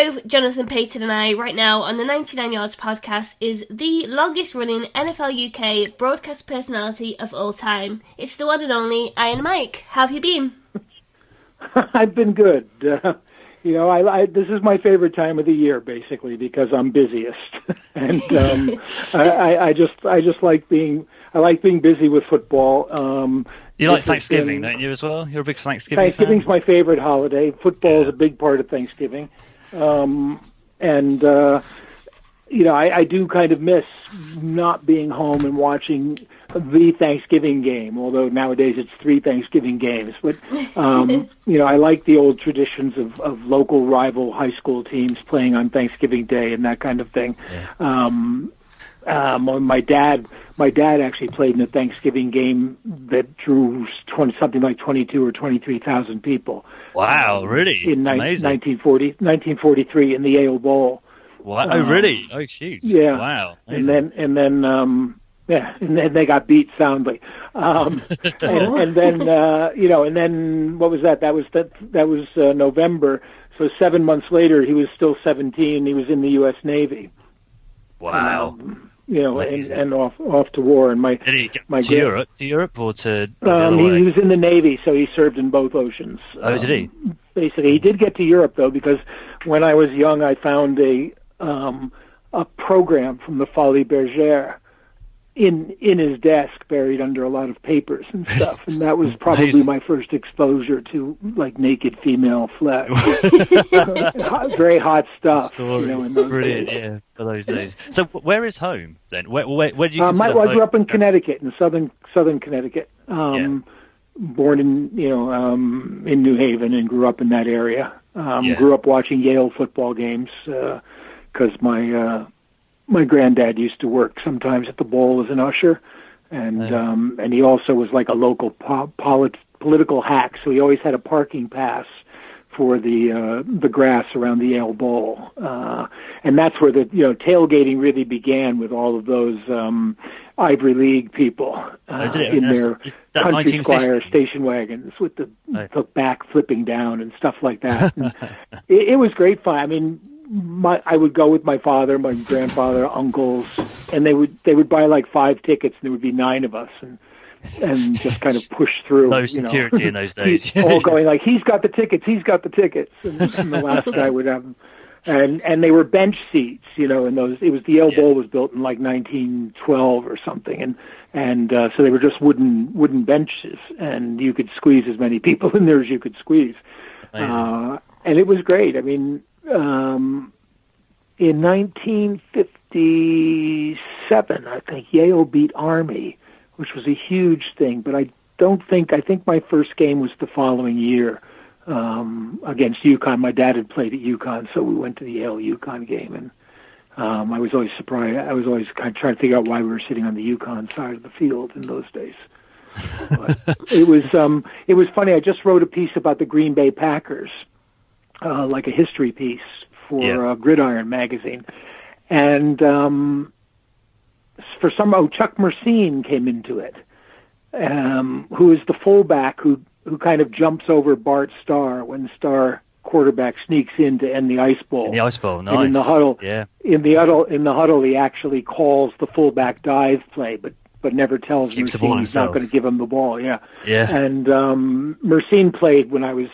both Jonathan Payton and I right now on the 99 Yards podcast is the longest running NFL UK broadcast personality of all time. It's the one and only Iron Mike. How have you been? I've been good. This is my favorite time of the year, basically, because I'm busiest, and I just like being busy with football. You like Thanksgiving, don't you, as well? You're a big Thanksgiving Thanksgiving's fan? my favorite holiday. Football is a big part of Thanksgiving, I do kind of miss not being home and watching the Thanksgiving game, although nowadays it's 3 Thanksgiving games. But, I like the old traditions of local rival high school teams playing on Thanksgiving Day and that kind of thing. Yeah. My dad actually played in a Thanksgiving game that drew something like 22 or 23,000 people. Wow, really? In 1943 in the Yale Bowl. Wow! Oh, really? Oh, huge! Yeah. Wow. Amazing. And then they got beat soundly. And then what was that? That was November. So 7 months later, he was still 17. He was in the U.S. Navy. Wow. And off to war. And did he get to Europe or to? He was in the Navy, so he served in both oceans. Oh, did he? Basically, he did get to Europe though, because when I was young, I found a program from the Folies Bergère in his desk, buried under a lot of papers and stuff, and that was probably my first exposure to like naked female flesh. Very hot stuff. In those Brilliant, days. yeah, for those days. So, where is home then? Where did you? I grew up in Connecticut, in southern Connecticut. Born in New Haven, and grew up in that area. Grew up watching Yale football games because my granddad used to work sometimes at the Bowl as an usher, and he also was like a local political hack, so he always had a parking pass for the grass around the Yale Bowl, and that's where the tailgating really began, with all of those Ivory League people in their country squire station wagons with the back flipping down and stuff like that. it was great fun. I mean, I would go with my father, my grandfather, uncles, and they would buy like 5 tickets, and there would be 9 of us, and just kind of push through. No security in those days. All going like, he's got the tickets, and the last guy would have them. And they were bench seats, and those. It was the Yale Bowl was built in like 1912 or something, and so they were just wooden benches, and you could squeeze as many people in there as you could squeeze. And it was great. I mean, in 1957, I think Yale beat Army, which was a huge thing. But I think my first game was the following year. Against UConn. My dad had played at UConn, so we went to the Yale-UConn game, and I was always surprised. I was always kind of trying to figure out why we were sitting on the UConn side of the field in those days. But it was funny. I just wrote a piece about the Green Bay Packers, like a history piece for Gridiron magazine, and Chuck Mersine came into it, who is the fullback who kind of jumps over Bart Starr when Starr quarterback sneaks in to end the Ice Bowl. In the Ice Bowl, nice. And in the huddle, in the huddle, he actually calls the fullback dive play, but never tells Mersine he's not going to give him the ball. Yeah. And Mersine played when I was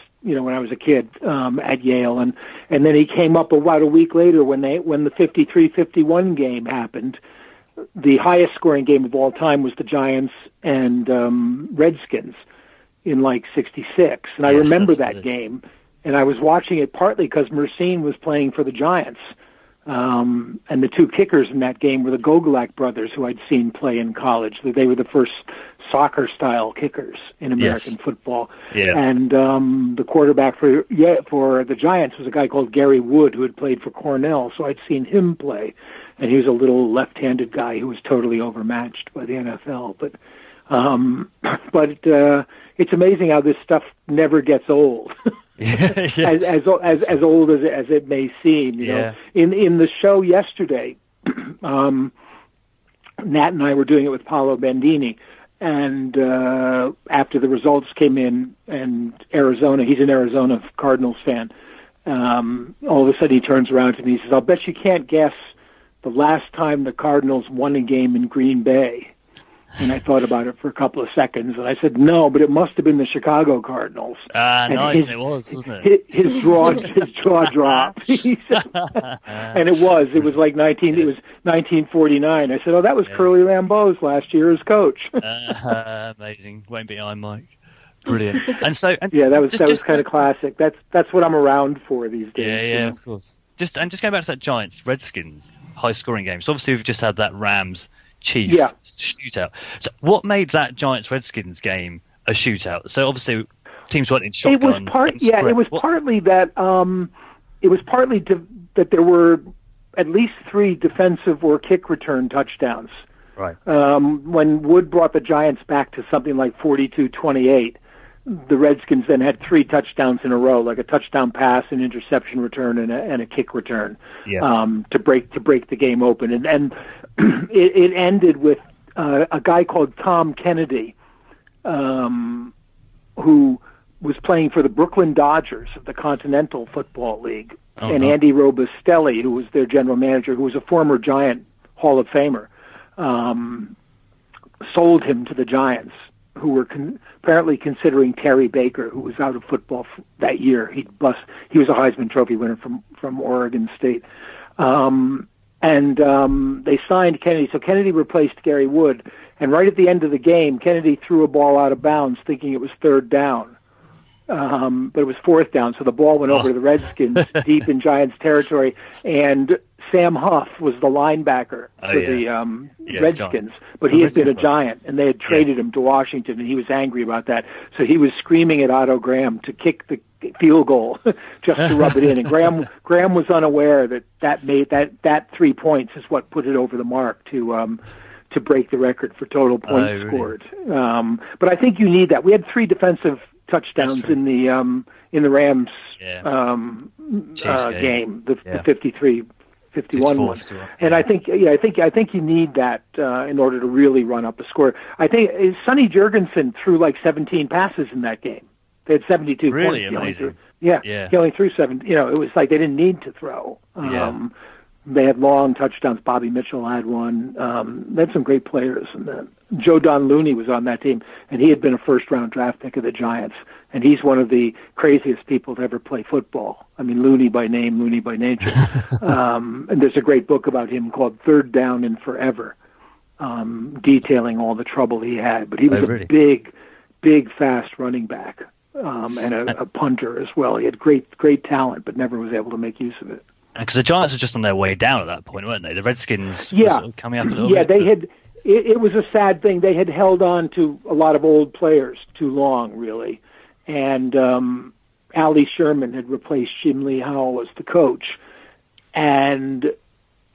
a kid at Yale, and then he came up about a week later when the 53-51 game happened. The highest scoring game of all time was the Giants and Redskins in like 66. And I remember that game, and I was watching it partly because Mersine was playing for the Giants. And the 2 kickers in that game were the Gogolak brothers, who I'd seen play in college. They were the first soccer-style kickers in American football. Yeah. And the quarterback for the Giants was a guy called Gary Wood, who had played for Cornell, so I'd seen him play. And he was a little left-handed guy who was totally overmatched by the NFL. But it's amazing how this stuff never gets old. As old as it may seem, you know. In the show yesterday, Nat and I were doing it with Paolo Bandini, and after the results came in, and Arizona, he's an Arizona Cardinals fan, All of a sudden he turns around to me and he says, "I'll bet you can't guess the last time the Cardinals won a game in Green Bay." And I thought about it for a couple of seconds, and I said, "No, but it must have been the Chicago Cardinals." Nice, it was, wasn't it? His jaw dropped. And it was like 1949. I said, "Oh, that was Curly Lambeau's last year as coach." Amazing, won't behind Mike. Brilliant. And so, that was kind of classic. That's what I'm around for these days. Yeah, of course. Just going back to that Giants Redskins high scoring game. So obviously we've just had that Rams Chiefs shootout. So what made that Giants Redskins game a shootout? So obviously teams weren't in shotgun. It was partly that that there were at least 3 defensive or kick return touchdowns. Right. When Wood brought the Giants back to something like 42-28, the Redskins then had 3 touchdowns in a row, like a touchdown pass, an interception return, and a kick return, to break the game open. And it ended with a guy called Tom Kennedy, who was playing for the Brooklyn Dodgers of the Continental Football League, Andy Robustelli, who was their general manager, who was a former Giant Hall of Famer, sold him to the Giants, who were apparently considering Terry Baker, who was out of football that year. He was a Heisman Trophy winner from Oregon State. They signed Kennedy. So Kennedy replaced Gary Wood. And right at the end of the game, Kennedy threw a ball out of bounds thinking it was 3rd down. But it was 4th down. So the ball went over to the Redskins deep in Giants territory. And Sam Huff was the linebacker for the Redskins, but he had been a Giant, and they had traded him to Washington, and he was angry about that. So he was screaming at Otto Graham to kick the field goal just to rub it in. And Graham was unaware that 3 points is what put it over the mark to break the record for total points scored. But I think you need that. We had 3 defensive touchdowns in the Rams game, the 53-51 one. And I think you need that in order to really run up the score. I think Sonny Jurgensen threw like 17 passes in that game. They had 72 really points. Amazing. He only threw 7. It was like they didn't need to throw. They had long touchdowns. Bobby Mitchell had one. They had some great players. And Joe Don Looney was on that team, and he had been a first-round draft pick of the Giants. And he's one of the craziest people to ever play football. I mean, Looney by name, Looney by nature. And there's a great book about him called Third Down and Forever, detailing all the trouble he had. But he was a big, fast running back, and a punter as well. He had great talent, but never was able to make use of it. Because the Giants were just on their way down at that point, weren't they? The Redskins were sort of coming up a little bit. They had. It was a sad thing. They had held on to a lot of old players too long, really. And Allie Sherman had replaced Jim Lee Howell as the coach. And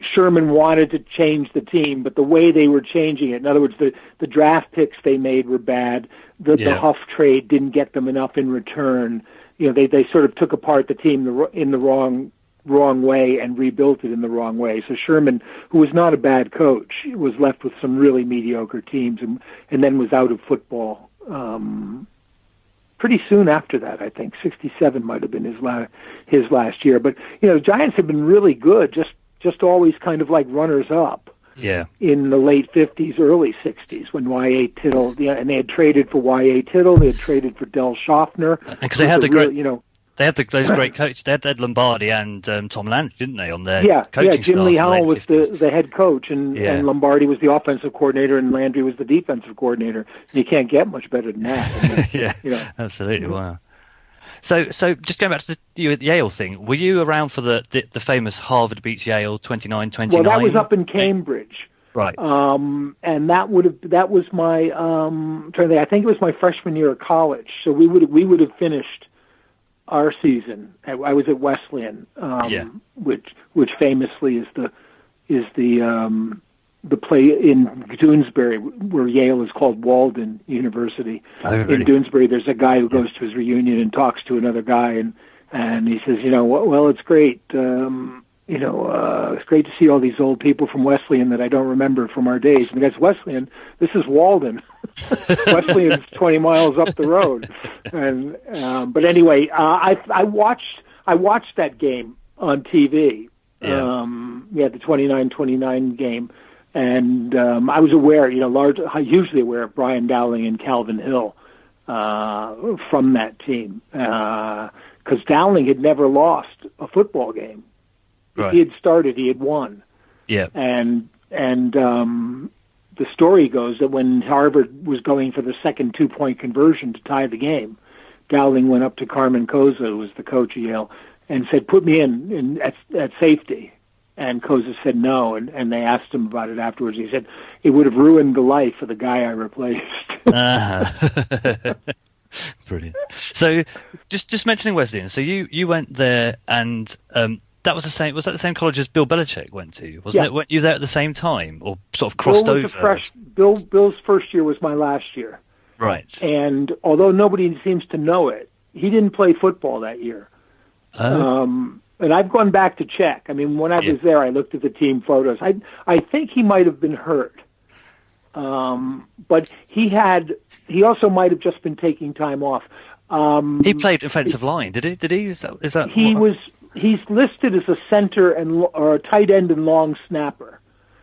Sherman wanted to change the team, but the way they were changing it, in other words, the draft picks they made were bad. The Huff trade didn't get them enough in return. They sort of took apart the team in the wrong way and rebuilt it in the wrong way. So Sherman, who was not a bad coach, was left with some really mediocre teams and then was out of football pretty soon after that. I think 67 might have been his last year. But the Giants have been really good, just always kind of like runners up. Yeah. In the late 50s, early 60s, when Y.A. Tittle, and they had traded for Y.A. Tittle, they had traded for Del Schaffner. Because they had they had those great coaches. They had Lombardi and Tom Landry, didn't they, on their coaching staff? Jim Lee Howell was the head coach, and Lombardi was the offensive coordinator, and Landry was the defensive coordinator. And you can't get much better than that. Absolutely. Wow. So just going back to the Yale thing, were you around for the famous Harvard beats Yale 29-29? Well, that was up in Cambridge. Right. And that was my I think it was my freshman year of college. So we would have finished our season. I was at Wesleyan, which famously is the play in Doonesbury, where Yale is called Walden University. Oh, really? In Doonesbury, there's a guy who goes to his reunion and talks to another guy, and he says, well, it's great. It's great to see all these old people from Wesleyan that I don't remember from our days. And that's Wesleyan. This is Walden. Wesleyan's 20 miles up the road. And but anyway, I watched I watched that game on TV. Yeah. The 29-29 game. And I was aware, hugely aware of Brian Dowling and Calvin Hill from that team. Because Dowling had never lost a football game. Right. If he had started, he had won. Yeah. And the story goes that when Harvard was going for the second 2-point conversion to tie the game, Dowling went up to Carmen Cosell, who was the coach of Yale, and said, "Put me in at safety." And Cosell said no, and they asked him about it afterwards. He said, "It would have ruined the life of the guy I replaced." Brilliant. So, just mentioning Wesleyan. So you went there, and that was the same. Was that the same college as Bill Belichick went to? Wasn't it? Went you there at the same time, or sort of crossed over? Bill's first year was my last year. Right. And although nobody seems to know it, he didn't play football that year. And I've gone back to check. I mean, when I was there, I looked at the team photos. I think he might have been hurt. But he also might have just been taking time off. He played defensive line, did he? Is that he's listed as a center or a tight end and long snapper.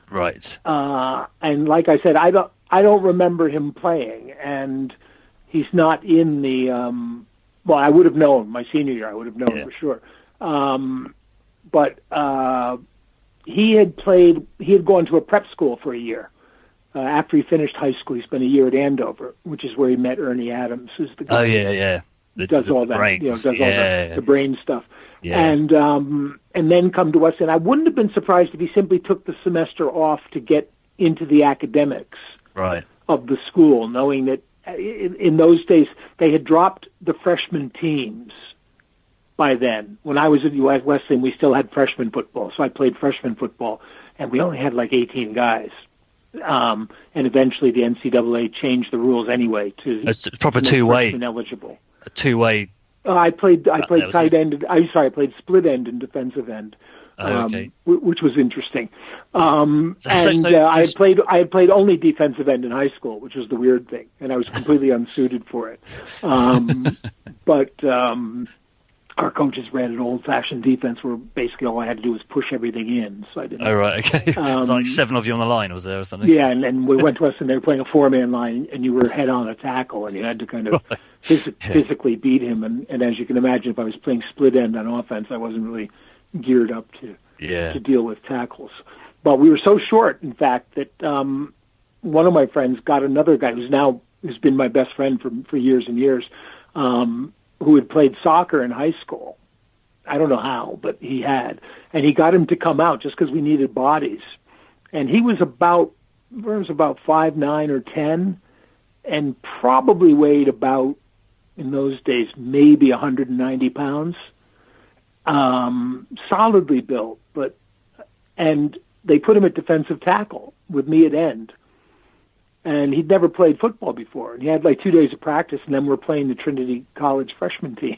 Right. And like I said, I don't remember him playing, and he's not in the well, I would have known my senior year. I would have known for sure. But he had gone to a prep school for a year. After he finished high school, he spent a year at Andover, which is where he met Ernie Adams, who's the guy who does all that, brains. all the brain stuff. Yeah. And then come to us, and I wouldn't have been surprised if he simply took the semester off to get into the academics of the school, knowing that in those days they had dropped the freshman teams. By then, when I was at US Wesleyan, we still had freshman football, so I played freshman football, and we only had like 18 guys. And eventually, the NCAA changed the rules anyway to it's proper two-way eligible. A two-way. I played tight end. I played split end and defensive end, which was interesting. I had played only defensive end in high school, which was the weird thing, and I was completely unsuited for it. But our coaches ran an old-fashioned defense where basically all I had to do was push everything in. So I didn't. Oh, right, okay. It was like 7 of you on the line, was there, or something? Yeah, and we went to us, and they were playing a 4-man line, and you were head-on a tackle, and you had to kind of physically beat him. And as you can imagine, if I was playing split end on offense, I wasn't really geared up to deal with tackles. But we were so short, in fact, that one of my friends got another guy who's been my best friend for years and years, who had played soccer in high school. I don't know how, but he had. And he got him to come out just because we needed bodies. And he was about 5'9" or 10, and probably weighed about, in those days, maybe 190 pounds. Solidly built, and they put him at defensive tackle with me at end. And he'd never played football before. And he had like 2 days of practice, and then we're playing the Trinity College freshman team.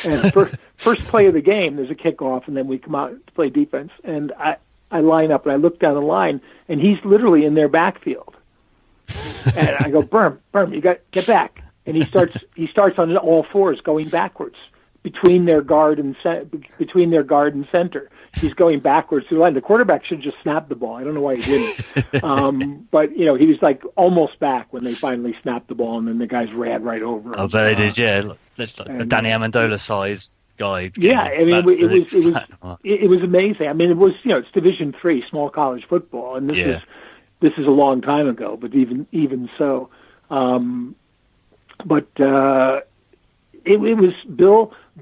And first play of the game, there's a kickoff, and then we come out to play defense. And I line up, and I look down the line, and he's literally in their backfield. And I go, Berm, you got get back. And he starts on all fours going backwards between their guard and center. He's going backwards to the line. The quarterback should just snap the ball. I don't know why he didn't. But he was like almost back when they finally snapped the ball, and then the guys ran right over him. Oh, they did, yeah. That's like a Danny Amendola-sized guy. Yeah, I mean, it was amazing. I mean, it was it's Division III, small college football, and this is a long time ago. But even so, it was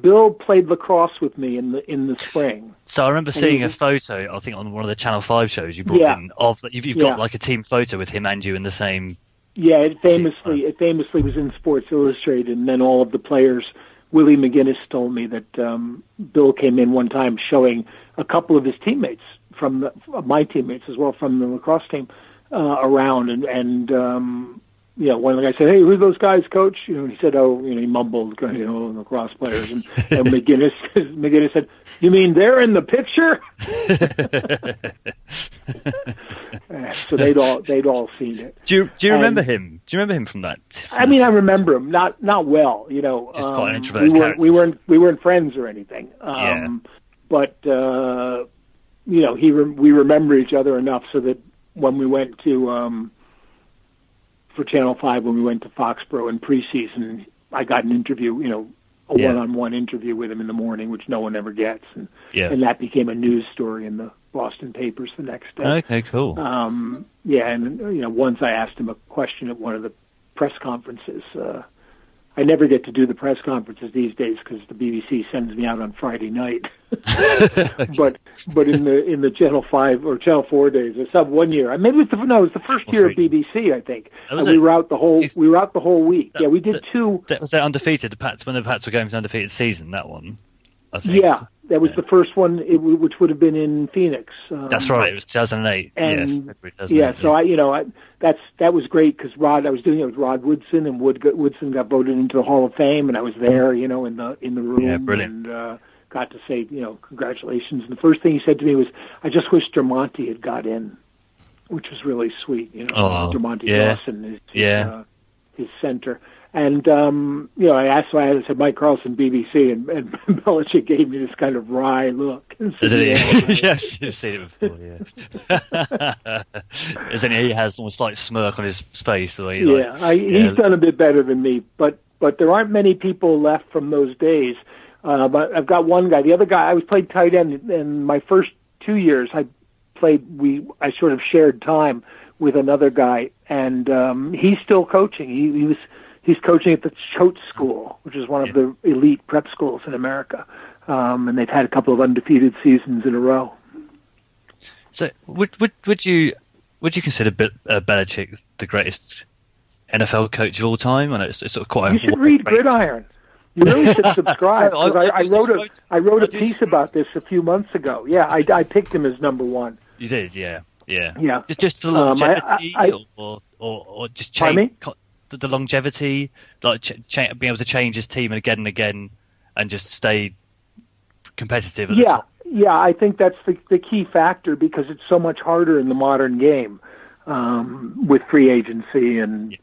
Bill played lacrosse with me in the spring. So I remember seeing a photo, I think on one of the Channel 5 shows you brought in, of that. You've got like a team photo with him and you in the same. Yeah, it famously was in Sports Illustrated, and then all of the players. Willie McGinnis told me that Bill came in one time showing a couple of his teammates my teammates as well from the lacrosse team around, and one of the guys said, "Hey, who are those guys, Coach?" And he said, he mumbled, lacrosse players. And McGinnis said, "You mean they're in the picture?" so they'd all seen it. Do you remember him? Do you remember him from that? I mean, I remember him not well. You know, just quite an introverted character. We weren't friends or anything. But you know, we remember each other enough so that when we went to for Channel 5, when we went to Foxborough in preseason, I got an interview, you know, a one-on-one interview with him in the morning, which no one ever gets, and that became a news story in the Boston papers the next day. Okay, cool. And you know, once I asked him a question at one of the press conferences. I never get to do the press conferences these days because the BBC sends me out on Friday night. but in the Channel 5 or Channel 4 days, I saw 1 year. Maybe it was the first year of BBC, I think. We were out the whole week. We did two. That was their undefeated Pats when the Pats were going to undefeated season. That one, I think. Yeah, that was the first one, which would have been in Phoenix. That's right. It was 2008. And that was great because I was doing it with Rod Woodson, and Woodson got voted into the Hall of Fame, and I was there, you know, in the room. Yeah, brilliant. And got to say, you know, congratulations. And the first thing he said to me was, "I just wish Dermonti had got in," which was really sweet. You know, Dermonti Dawson is his center. And, you know, I said, Mike Carlson, BBC, and Belichick gave me this kind of wry look. Yes, you've seen it before, yeah. Isn't he has almost like smirk on his face. He's done a bit better than me, but there aren't many people left from those days. But I've got one guy. The other guy, I played tight end in my first 2 years. I sort of shared time with another guy, and he's still coaching. He's coaching at the Choate School, which is one of the elite prep schools in America, and they've had a couple of undefeated seasons in a row. So, would you consider Belichick the greatest NFL coach of all time? I know it's sort of quite. You should read Gridiron. You really should subscribe. I wrote a piece about this a few months ago. Yeah, I picked him as number one. You did, yeah. Just the longevity, or just change. The longevity, like being able to change his team again and again, and just stay competitive. Yeah, I think that's the key factor because it's so much harder in the modern game with free agency and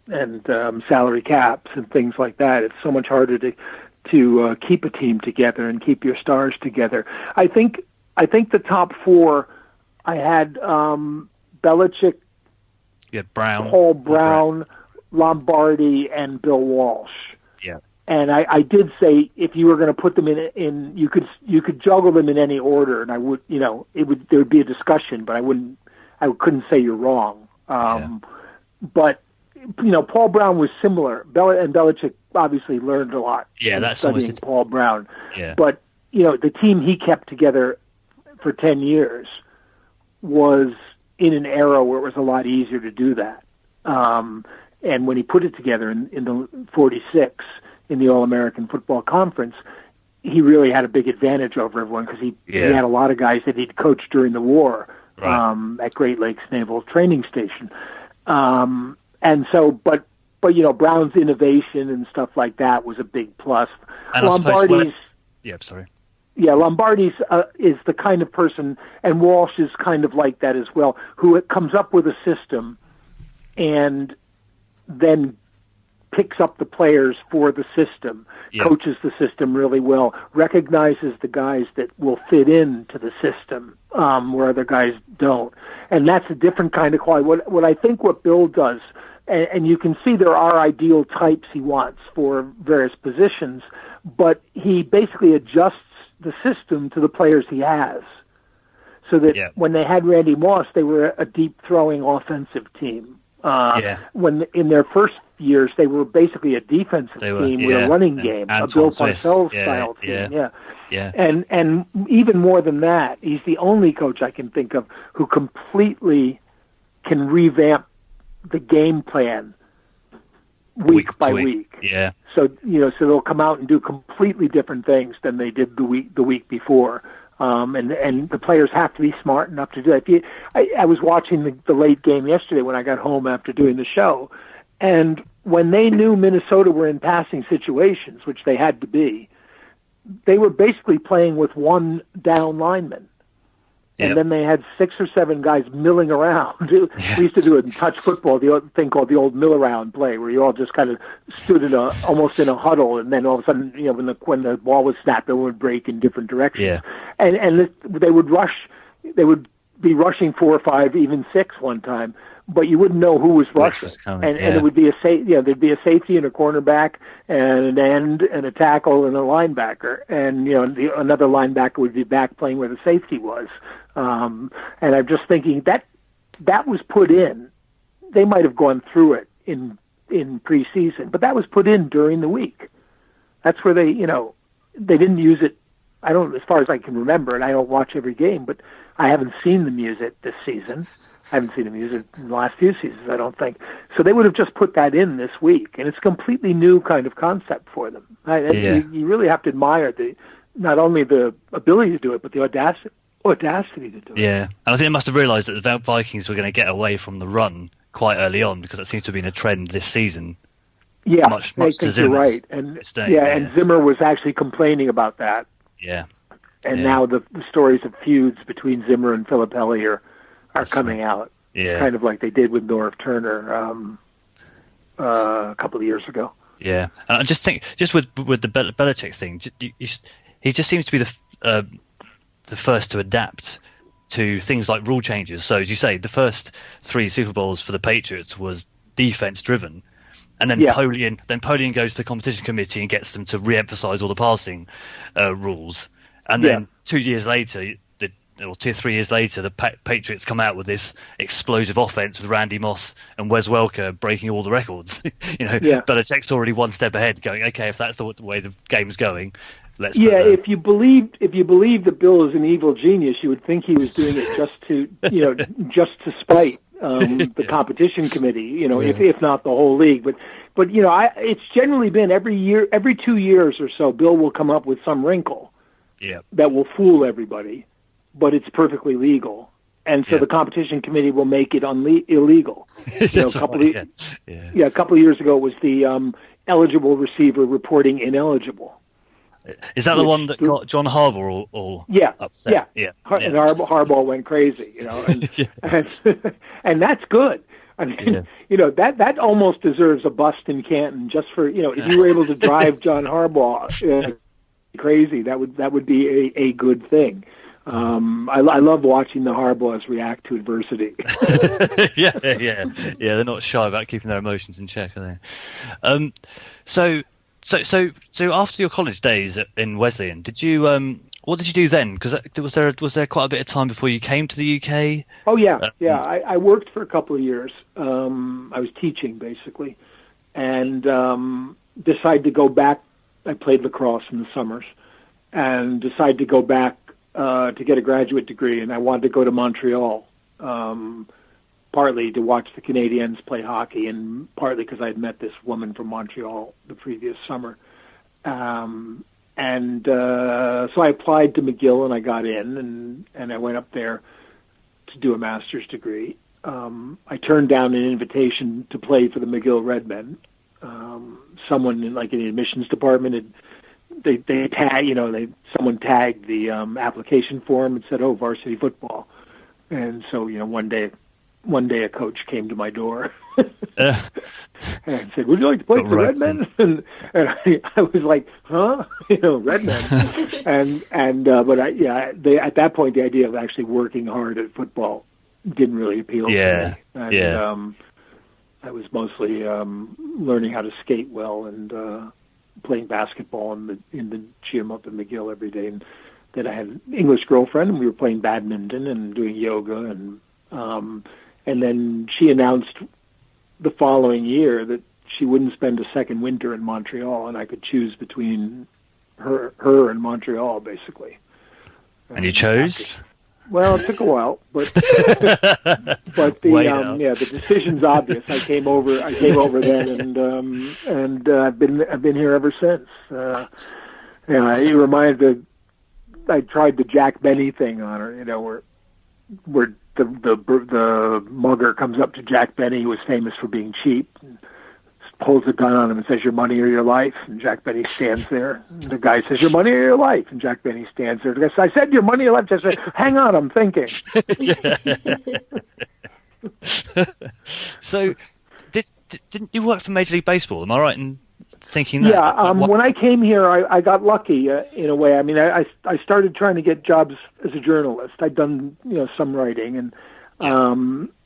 salary caps and things like that. It's so much harder to keep a team together and keep your stars together. I think the top four, I had Belichick, Paul Brown, Lombardi, and Bill Walsh. Yeah. And I did say if you were going to put them in you could juggle them in any order, and I would, you know, there would be a discussion, but I couldn't say you're wrong. But you know, Paul Brown was similar. And Belichick obviously learned a lot. Yeah, that's studying Paul Brown. Yeah. But you know, the team he kept together for 10 years was in an era where it was a lot easier to do that. And when he put it together in the 46 in the All-American Football Conference, he really had a big advantage over everyone because he had a lot of guys that he'd coached during the war at Great Lakes Naval Training Station. And so, but you know, Brown's innovation and stuff like that was a big plus. And Lombardi's... Lombardi's is the kind of person, and Walsh is kind of like that as well, who comes up with a system and then picks up the players for the system, coaches the system really well, recognizes the guys that will fit into the system where other guys don't. And that's a different kind of quality. What I think what Bill does, and you can see there are ideal types he wants for various positions, but he basically adjusts the system to the players he has. So that when they had Randy Moss, they were a deep throwing offensive team. When in their first years, they were basically a defensive team with a running game, a Bill Parcells style team. And even more than that, he's the only coach I can think of who completely can revamp the game plan week by week. Yeah. So so they'll come out and do completely different things than they did the week before. And the players have to be smart enough to do that. I was watching the late game yesterday when I got home after doing the show, and when they knew Minnesota were in passing situations, which they had to be, they were basically playing with one down lineman. And then they had 6 or 7 guys milling around. We used to do it in touch football, the thing called the old mill around play, where you all just kind of stood almost in a huddle, and then all of a sudden, when the ball was snapped, it would break in different directions. Yeah. And they would rush. They would be rushing 4 or 5, even 6 one time, but you wouldn't know who was rushing. And it would be there'd be a safety and a cornerback and an end and a tackle and a linebacker, and another linebacker would be back playing where the safety was. And I'm just thinking that was put in. They might have gone through it in preseason, but that was put in during the week. That's where they didn't use it. I don't, as far as I can remember, and I don't watch every game, but I haven't seen them use it this season. I haven't seen them use it in the last few seasons, I don't think. So they would have just put that in this week, and it's a completely new kind of concept for them. You really have to admire not only the ability to do it, but the audacity to do it. Yeah, and I think they must have realised that the Vikings were going to get away from the run quite early on, because that seems to have been a trend this season. Yeah, much I think you're right. And and Zimmer was actually complaining about that. Yeah. And now the stories of feuds between Zimmer and Filippelli are coming out. Yeah. Kind of like they did with Norv Turner a couple of years ago. Yeah. And I just think, just with the Belichick thing, he just seems to be the first to adapt to things like rule changes. So as you say, the first 3 Super Bowls for the Patriots was defense driven. And then Polian goes to the competition committee and gets them to re-emphasize all the passing rules. And then 2 years later, or 2 or 3 years later, the Patriots come out with this explosive offense with Randy Moss and Wes Welker breaking all the records. Belichick's already one step ahead, going, okay, if that's the way the game's going, let's. If you believe that Bill is an evil genius, you would think he was doing it just to spite the competition committee, if not the whole league. But it's generally been every 2 years or so, Bill will come up with some wrinkle that will fool everybody, but it's perfectly legal. And so the competition committee will make it illegal. A couple of years ago, it was the eligible receiver reporting ineligible. Is that the one that got John Harbaugh all upset? Yeah. And Harbaugh went crazy, and that's good. I mean, that almost deserves a bust in Canton just for, if you were able to drive John Harbaugh crazy, that would be a good thing. I love watching the Harbaughs react to adversity. They're not shy about keeping their emotions in check, are they? So after your college days in Wesleyan, did you what did you do then? Because was there quite a bit of time before you came to the UK? Oh yeah, I worked for a couple of years. I was teaching basically, and decided to go back. I played lacrosse in the summers, and decided to go back to get a graduate degree. And I wanted to go to Montreal, partly to watch the Canadiens play hockey, and partly because I'd met this woman from Montreal the previous summer. So I applied to McGill, and I got in, and I went up there to do a master's degree. I turned down an invitation to play for the McGill Redmen. Someone in the admissions department someone tagged the application form and said, "Oh, varsity football." And so one day a coach came to my door and said, "Would you like to play for the Redmen?" And I was like, "Huh? Redmen?" At that point, the idea of actually working hard at football didn't really appeal to me. And, I was mostly learning how to skate well and playing basketball in the gym up in McGill every day. And then I had an English girlfriend, and we were playing badminton and doing yoga. And then she announced the following year that she wouldn't spend a second winter in Montreal, and I could choose between her and Montreal, basically. And you chose? Well, it took a while, but the decision's obvious. I came over then, and I've been here ever since. It reminded I tried the Jack Benny thing on her, where the mugger comes up to Jack Benny, who was famous for being cheap, and pulls a gun on him and says, "Your money or your life." And Jack Benny stands there. And the guy says, "Your money or your life." And Jack Benny stands there. The guy says, "I said your money or your life." I said, "Hang on, I'm thinking." So, didn't you work for Major League Baseball? Am I right in thinking that? Yeah, when I came here, I got lucky in a way. I mean, I started trying to get jobs as a journalist. I'd done some writing, and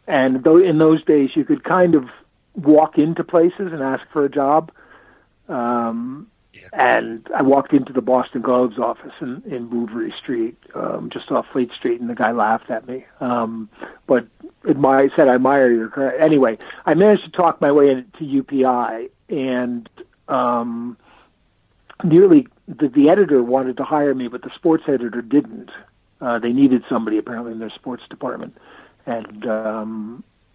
in those days you could kind of walk into places and ask for a job. And I walked into the Boston Globe's office in Bouverie Street, just off Fleet Street, and the guy laughed at me. But said, "I admire your career." Anyway, I managed to talk my way into UPI, and nearly the editor wanted to hire me, but the sports editor didn't. They needed somebody apparently in their sports department, and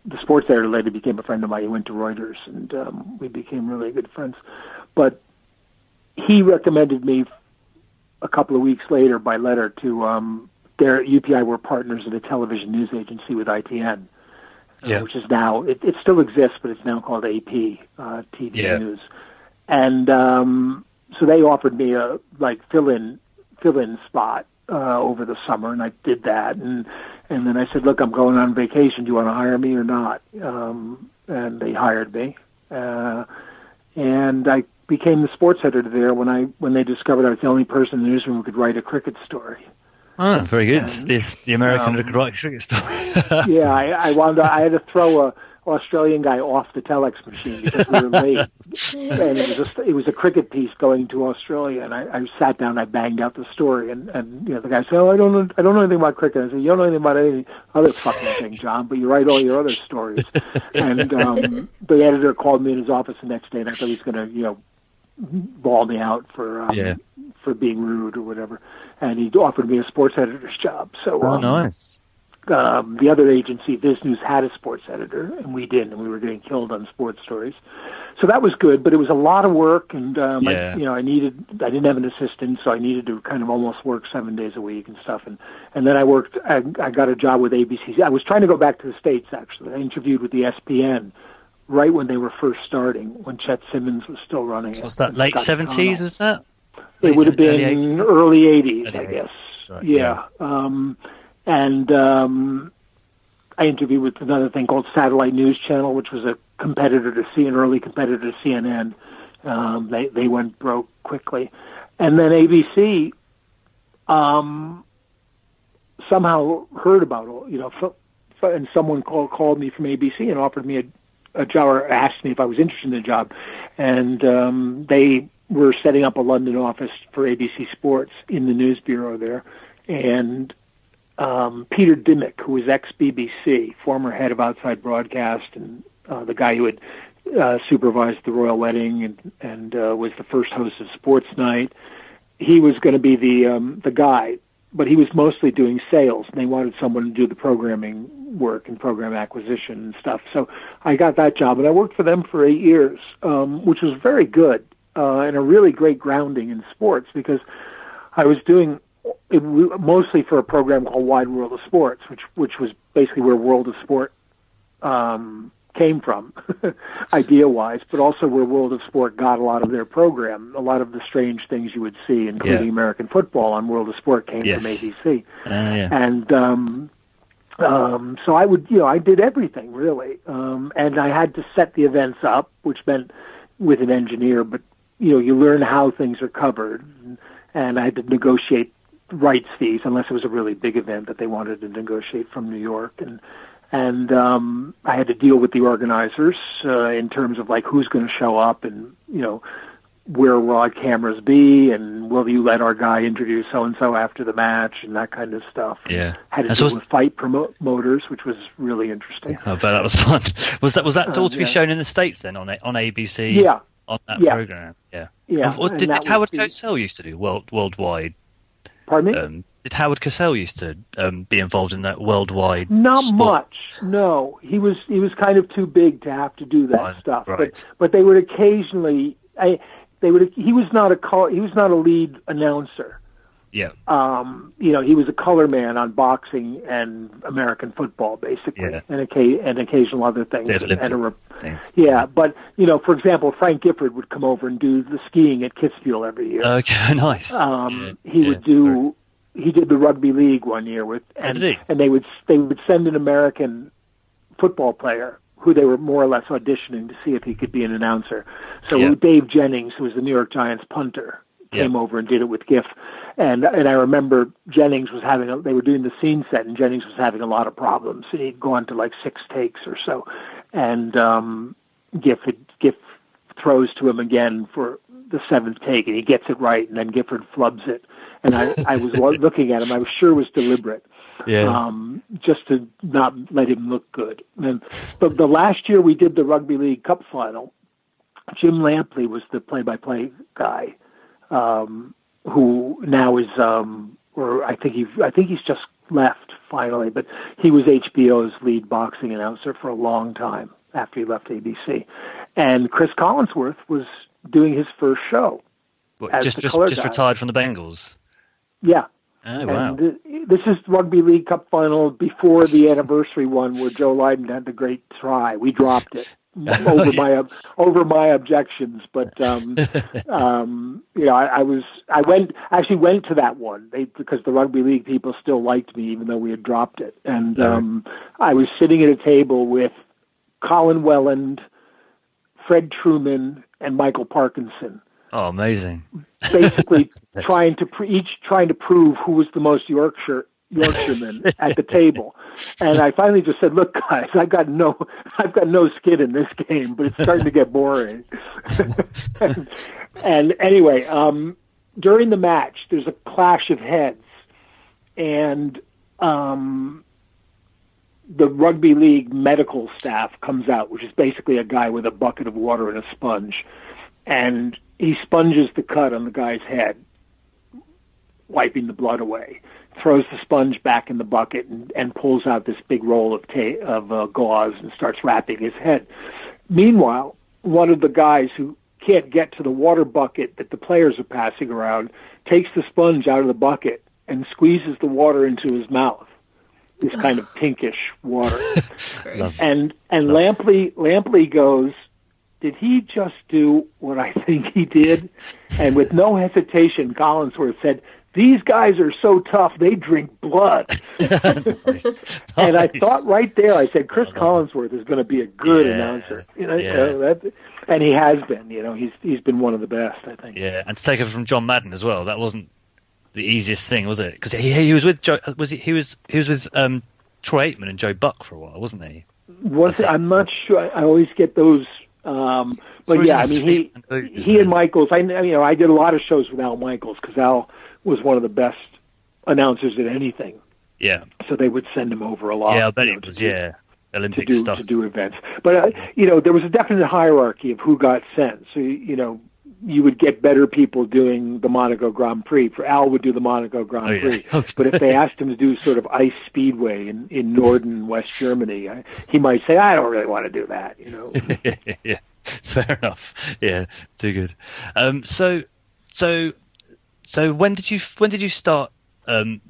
the sports editor later became a friend of mine. He went to Reuters, and we became really good friends. But he recommended me a couple of weeks later by letter to their UPI were partners in a television news agency with ITN, which is now it still exists, but it's now called AP TV News. And so they offered me a fill-in spot over the summer, and I did that. And then I said, "Look, I'm going on vacation. Do you want to hire me or not?" And they hired me, and I became the sports editor there when they discovered I was the only person in the newsroom who could write a cricket story. Oh, very good. The American who could write a cricket story. Yeah, I had to throw a Australian guy off the telex machine because we were late, and it was a cricket piece going to Australia, and I sat down, and I banged out the story, and the guy said, "Oh, I don't know anything about cricket." I said, "You don't know anything about any other fucking thing, John, but you write all your other stories." And the editor called me in his office the next day, and I thought he was going to ball me out for being rude or whatever, and he offered me a sports editor's job. So nice. The other agency, Viz News, had a sports editor, and we didn't, and we were getting killed on sports stories. So that was good, but it was a lot of work, and I didn't have an assistant, so I needed to kind of almost work 7 days a week and stuff. And then I got a job with ABC. I was trying to go back to the States, actually. I interviewed with the ESPN right when they were first starting, when Chet Simmons was still running it. Was that late 70s, was that? It would have been early 80s, I guess. Right, yeah. And I interviewed with another thing called Satellite News Channel, which was an early competitor to CNN. They went broke quickly. And then ABC somehow heard about it, and someone called me from ABC and offered me a job, or asked me if I was interested in the job. And they were setting up a London office for ABC Sports in the news bureau there. And Peter Dimmick, who was ex-BBC, former head of outside broadcast, and the guy who had supervised the royal wedding and was the first host of Sports Night, he was going to be the guy, but he was mostly doing sales, and they wanted someone to do the programming work and program acquisition and stuff. So I got that job, and I worked for them for 8 years, which was very good and a really great grounding in sports, because I was doing it mostly for a program called Wide World of Sports, which was basically where World of Sport came from, idea-wise, but also where World of Sport got a lot of their program. A lot of the strange things you would see, including American football on World of Sport, came from ABC. And so I did everything, really. And I had to set the events up, which meant with an engineer, but, you learn how things are covered. And I had to negotiate rights fees, unless it was a really big event that they wanted to negotiate from New York. And I had to deal with the organizers in terms of who's going to show up, and where will our cameras be, and will you let our guy introduce so and so after the match, and that kind of stuff. Yeah, had to deal with fight promoters, which was really interesting. I bet that was fun. Was that all to be shown in the States then on ABC? Yeah, on that program. Yeah. Did Howard Cosell used to do worldwide? Pardon me? Did Howard Cosell used to be involved in that worldwide? Not sport? Much. No, he was kind of too big to have to do that stuff. Right. But they would occasionally. He was not a lead announcer, Yeah. He was a color man on boxing and American football, basically, and occasional other things. But, for example, Frank Gifford would come over and do the skiing at Kitzbühel every year. Okay, nice. He did the rugby league one year and they would send an American football player who they were more or less auditioning to see if he could be an announcer. So Dave Jennings, who was the New York Giants punter, came over and did it with Giff. And I remember Jennings was they were doing the scene set, and Jennings was having a lot of problems. And he'd gone to like 6 takes or so. And Giff throws to him again for the 7th take, and he gets it right, and then Gifford flubs it. And I was looking at him. I was sure it was deliberate. Just to not let him look good. And the last year we did the Rugby League Cup final, Jim Lampley was the play-by-play guy, who now is, or I think he's just left finally, but he was HBO's lead boxing announcer for a long time after he left ABC. And Cris Collinsworth was doing his first show. Just retired from the Bengals? Yeah. Oh, wow. And this is Rugby League Cup final before the anniversary one where Joe Lydon had the great try. We dropped it over my objections, but I went to that one because the Rugby League people still liked me even though we had dropped it. And I was sitting at a table with Colin Welland, Fred Truman, and Michael Parkinson. Oh, amazing! Basically, trying to prove who was the most Yorkshireman at the table, and I finally just said, "Look, guys, I've got no skin in this game, but it's starting to get boring." and anyway, during the match, there's a clash of heads, and the Rugby League medical staff comes out, which is basically a guy with a bucket of water and a sponge, and he sponges the cut on the guy's head, wiping the blood away, throws the sponge back in the bucket and pulls out this big roll of gauze and starts wrapping his head. Meanwhile, one of the guys who can't get to the water bucket that the players are passing around takes the sponge out of the bucket and squeezes the water into his mouth, this kind of pinkish water. and Lampley goes, "Did he just do what I think he did?" And with no hesitation, Collinsworth said, "These guys are so tough, they drink blood." Nice. And I thought right there, I said, Cris Collinsworth is going to be a good announcer. And he has been. He's been one of the best, I think. Yeah, and to take over from John Madden as well, that wasn't the easiest thing, was it? Because he was with Joe, he was with Troy Aikman and Joe Buck for a while, wasn't he? I'm not sure. I always get those. But yeah, I mean, he and Michaels. I did a lot of shows with Al Michaels because Al was one of the best announcers at anything. Yeah. So they would send him over a lot. Yeah, I bet it was. Olympic stuff to do events. But there was a definite hierarchy of who got sent. So you would get better people doing the Monaco Grand Prix. Al would do the Monaco Grand Prix. But if they asked him to do sort of ice speedway in Norden, West Germany, he might say, "I don't really want to do that." Yeah, fair enough. Yeah, too good. So when did you start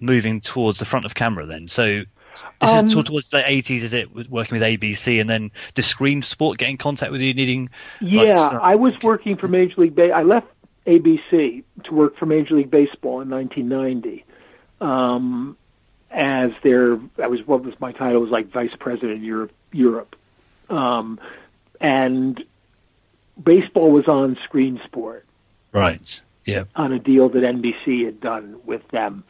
moving towards the front of camera then? So this is towards the 80s, is it, working with ABC, and then the Scream Sport get in contact with you needing... I was working for Major League Baseball. I left ABC to work for Major League Baseball in 1990. What was my title? It was like Vice President Europe. And baseball was on Screen Sport. Right, yeah. On a deal that NBC had done with them.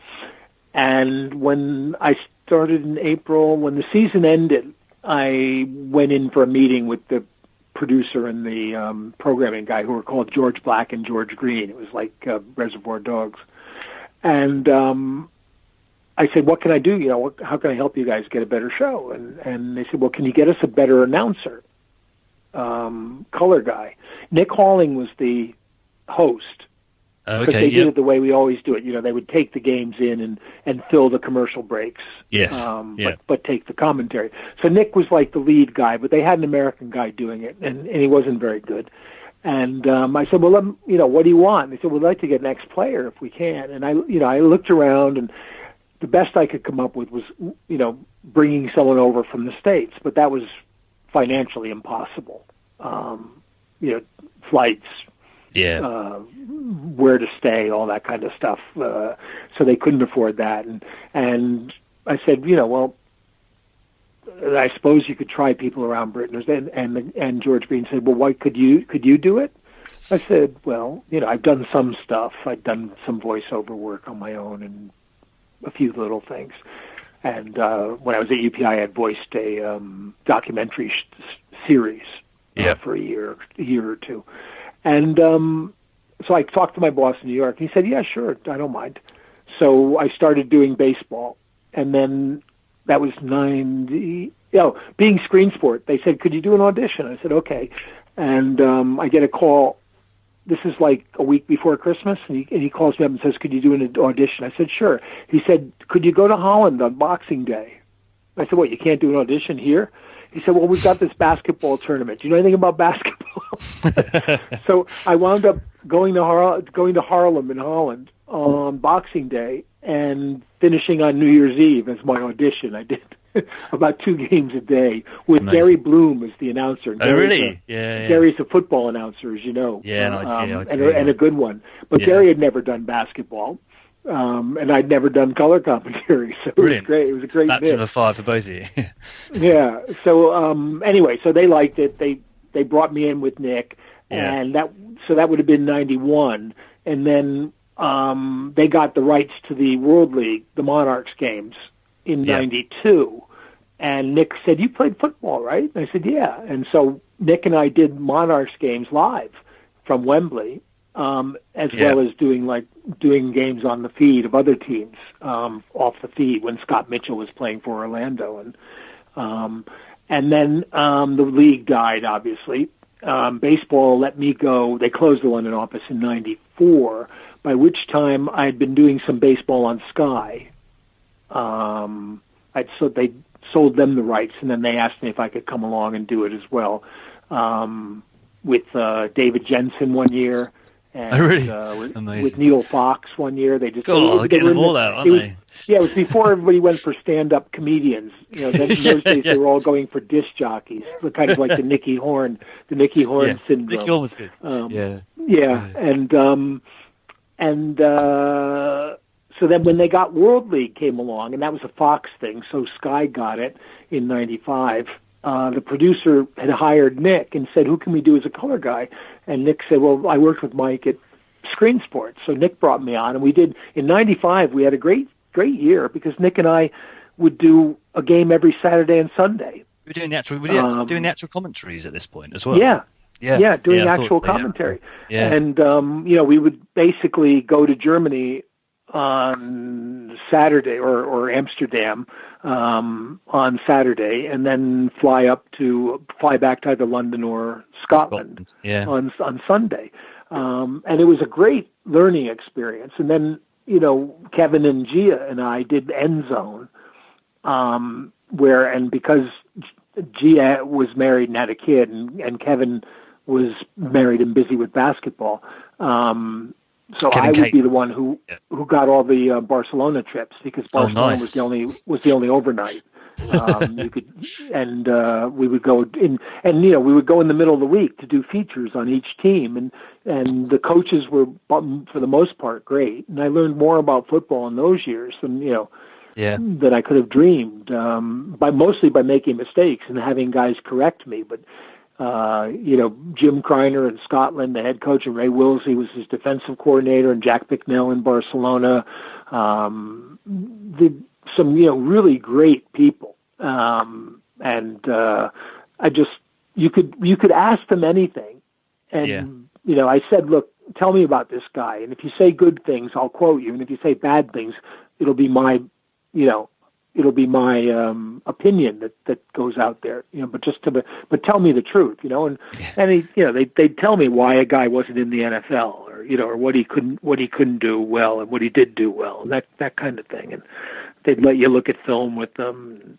And when I started in April, when the season ended, I went in for a meeting with the producer and the programming guy, who were called George Black and George Green. It was like Reservoir Dogs. And I said, "What can I do? How can I help you guys get a better show?" And they said, "Well, can you get us a better announcer, color guy?" Nick Halling was the host. Because they did it the way we always do it. They would take the games in and fill the commercial breaks. Yes. But take the commentary. So Nick was like the lead guy, but they had an American guy doing it, and he wasn't very good. And I said, well, what do you want? And they said, we'd like to get an ex-player if we can. And I looked around, and the best I could come up with was, bringing someone over from the States, but that was financially impossible. Flights, where to stay, all that kind of stuff. So they couldn't afford that. And I said, well, I suppose you could try people around Britain. And George Green said, well, why could you do it? I said, well, I've done some stuff. I've done some voiceover work on my own and a few little things. And when I was at UPI, I had voiced a documentary series for a year or two. And so I talked to my boss in New York, and he said, yeah, sure, I don't mind. So I started doing baseball. And then that was being Screen Sport. They said, could you do an audition? I said, okay. And I get a call. This is like a week before Christmas, and he calls me up and says, could you do an audition? I said, sure. He said, could you go to Holland on Boxing Day? I said, what, you can't do an audition here? He said, well, we've got this basketball tournament. Do you know anything about basketball? So I wound up going to Haarlem in Holland on Boxing Day and finishing on New Year's Eve as my audition. I did about 2 games a day with nice. Gary Bloom as the announcer. Oh, really? Yeah. Gary's a football announcer, as you know. Yeah, nice. And a good one. But Gary had never done basketball, and I'd never done color commentary, so brilliant. It was great. It was a great That's a fire for both of you. Yeah. So anyway, so they liked it. They brought me in with Nick, and that would have been 91, and then they got the rights to the World League, the Monarchs games in 92. And Nick said, you played football, right? And I said, yeah. And so Nick and I did Monarchs games live from Wembley, as well as doing games on the feed of other teams, off the feed when Scott Mitchell was playing for Orlando. And then the league died, obviously. Baseball let me go. They closed the London office in 94, by which time I had been doing some baseball on Sky. So they sold them the rights, and then they asked me if I could come along and do it as well, with David Jensen one year, and with Neil Fox one year. They just getting them all out, aren't they? Yeah, it was before everybody went for stand-up comedians. Then in those days they were all going for disc jockeys, kind of like the Nicky Horn syndrome. Nicky Horn was good. So then when they got World League came along, and that was a Fox thing, so Sky got it in 95, the producer had hired Nick and said, who can we do as a color guy? And Nick said, well, I worked with Mike at Screen Sports. So Nick brought me on, and we did, in 95, we had a great year because Nick and I would do a game every Saturday and Sunday. We're doing the actual commentaries at this point as well. Doing actual commentary. Yeah. And, we would basically go to Germany on Saturday or Amsterdam on Saturday, and then fly back to either London or Scotland. On Sunday. And it was a great learning experience. And then, Kevin and Gia and I did End Zone, because Gia was married and had a kid, and Kevin was married and busy with basketball. So Kevin I would be the one who got all the Barcelona trips, because Barcelona was the only overnight. We would go in, and we would go in the middle of the week to do features on each team, and the coaches were, for the most part, great, and I learned more about football in those years than than I could have dreamed. Mostly by making mistakes and having guys correct me, but. Jim Kreiner in Scotland, the head coach, and Ray Willsey was his defensive coordinator, and Jack Bicknell in Barcelona. Some really great people. You could ask them anything. And, I said, look, tell me about this guy. And if you say good things, I'll quote you. And if you say bad things, it'll be my opinion that goes out there, but tell me the truth, they'd tell me why a guy wasn't in the NFL, or what he couldn't do well and what he did do well, and that kind of thing. they'd let you look at film with them.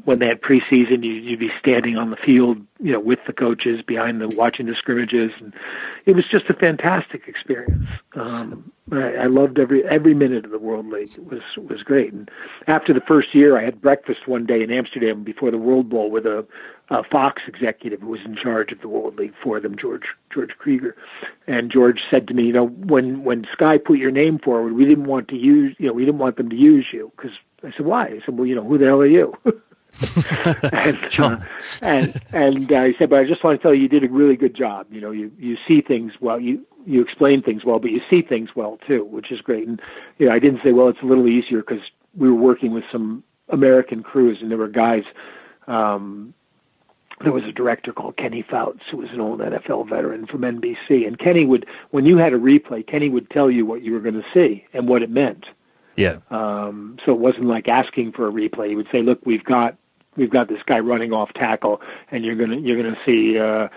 When they had preseason, you'd be standing on the field, with the coaches watching the scrimmages, and it was just a fantastic experience. I loved every minute of the World League. It was great. And after the first year, I had breakfast one day in Amsterdam before the World Bowl with a Fox executive who was in charge of the World League for them, George Krieger. And George said to me, when Sky put your name forward, we didn't want them to use you. Because I said, why? I said, well, who the hell are you? and he said, but I just want to tell you did a really good job. You see things well, you explain things well, but you see things well too, which is great. And I didn't say, well, it's a little easier because we were working with some American crews, and there were guys. There was a director called Kenny Fouts, who was an old NFL veteran from NBC, and Kenny when you had a replay, Kenny would tell you what you were going to see and what it meant. Yeah. So it wasn't like asking for a replay. He would say, "Look, we've got this guy running off tackle, and you're gonna see the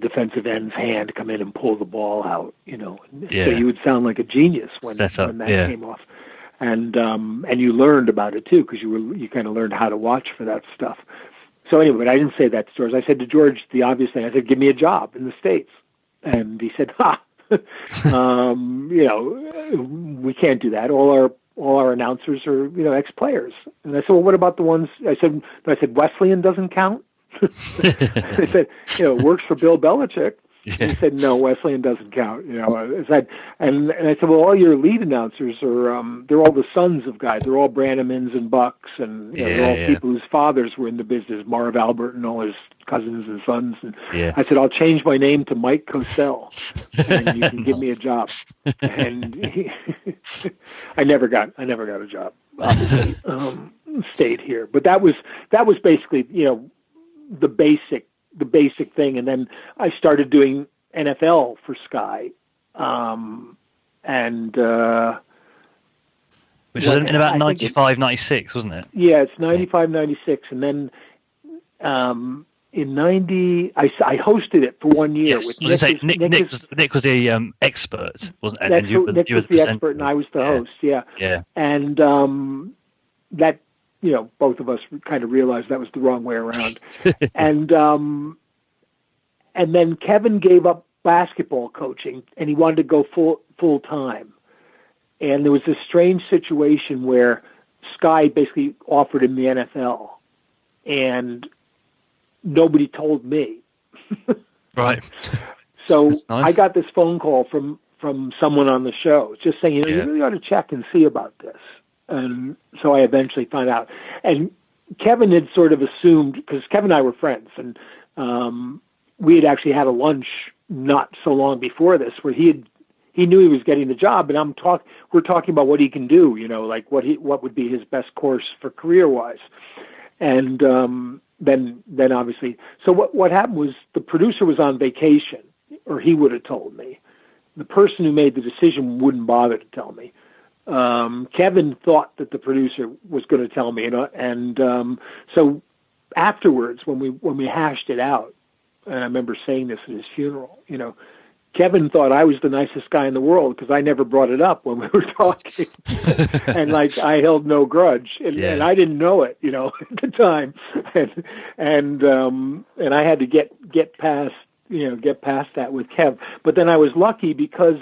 defensive end's hand come in and pull the ball out." Yeah. So you would sound like a genius when that came off, and you learned about it too because you kind of learned how to watch for that stuff. So anyway, but I didn't say that to George. I said to George the obvious thing. I said, "Give me a job in the States," and he said, "Ha." We can't do that. All our announcers are, ex-players. And I said, well, what about the ones? I said Wesleyan doesn't count. I said, it works for Bill Belichick. Yeah. He said, no, Wesleyan doesn't count. I said, and I said, well, all your lead announcers are, they're all the sons of guys. They're all Brandemans and Bucks, and they're all people whose fathers were in the business. Marv Albert and all his cousins and sons. And I said, I'll change my name to Mike Cosell, and you can give me a job. And I never got a job. Obviously, stayed here, but that was basically, the basic thing. And then I started doing NFL for Sky. Which was in about 95, 96, wasn't it? Yeah, it's 95, 96. And then in 90, I hosted it for 1 year. Yes, with Nick was the expert, wasn't it? Nick was the expert and I was the host, yeah. And that, both of us kind of realized that was the wrong way around. And then Kevin gave up basketball coaching, and he wanted to go full time. And there was this strange situation where Sky basically offered him the NFL, and nobody told me. Right. So nice. I got this phone call from someone on the show just saying, you really ought to check and see about this. And so I eventually found out. And Kevin had sort of assumed, because Kevin and I were friends, and we had actually had a lunch not so long before this where he knew he was getting the job, and we're talking about what he can do, like what would be his best course for career-wise. And then obviously, so what happened was the producer was on vacation, or he would have told me. The person who made the decision wouldn't bother to tell me. Kevin thought that the producer was going to tell me, and so afterwards, when we hashed it out, and I remember saying this at his funeral, Kevin thought I was the nicest guy in the world because I never brought it up when we were talking, and I held no grudge, and I didn't know it, at the time, and I had to get past that with Kev. But then I was lucky because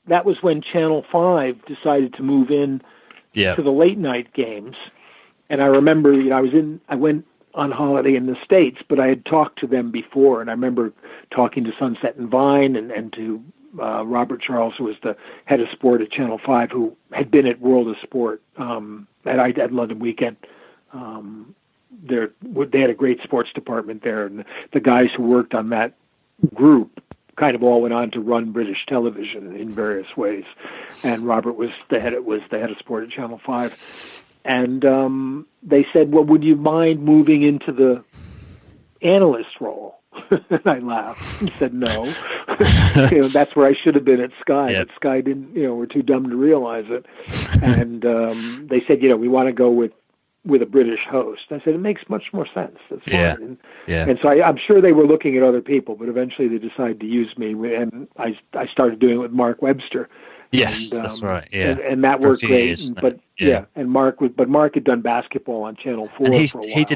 that was when Channel 5 decided to move in to the late night games, and I remember I went on holiday in the States, but I had talked to them before, and I remember talking to Sunset and Vine and to Robert Charles, who was the head of sport at Channel 5, who had been at World of Sport at London Weekend. They had a great sports department there, and the guys who worked on that group kind of all went on to run British television in various ways. And Robert was the head of sport at Channel 5. And they said, well, would you mind moving into the analyst role? And I laughed and said, no. That's where I should have been at Sky. But Sky didn't, we're too dumb to realize it. And they said, we want to go with a British host. I said, it makes much more sense. That's fine. And so I'm sure they were looking at other people, but eventually they decided to use me. And I started doing it with Mark Webster. Yes, that's right. Yeah, and that worked great. And Mark had done basketball on Channel 4 for a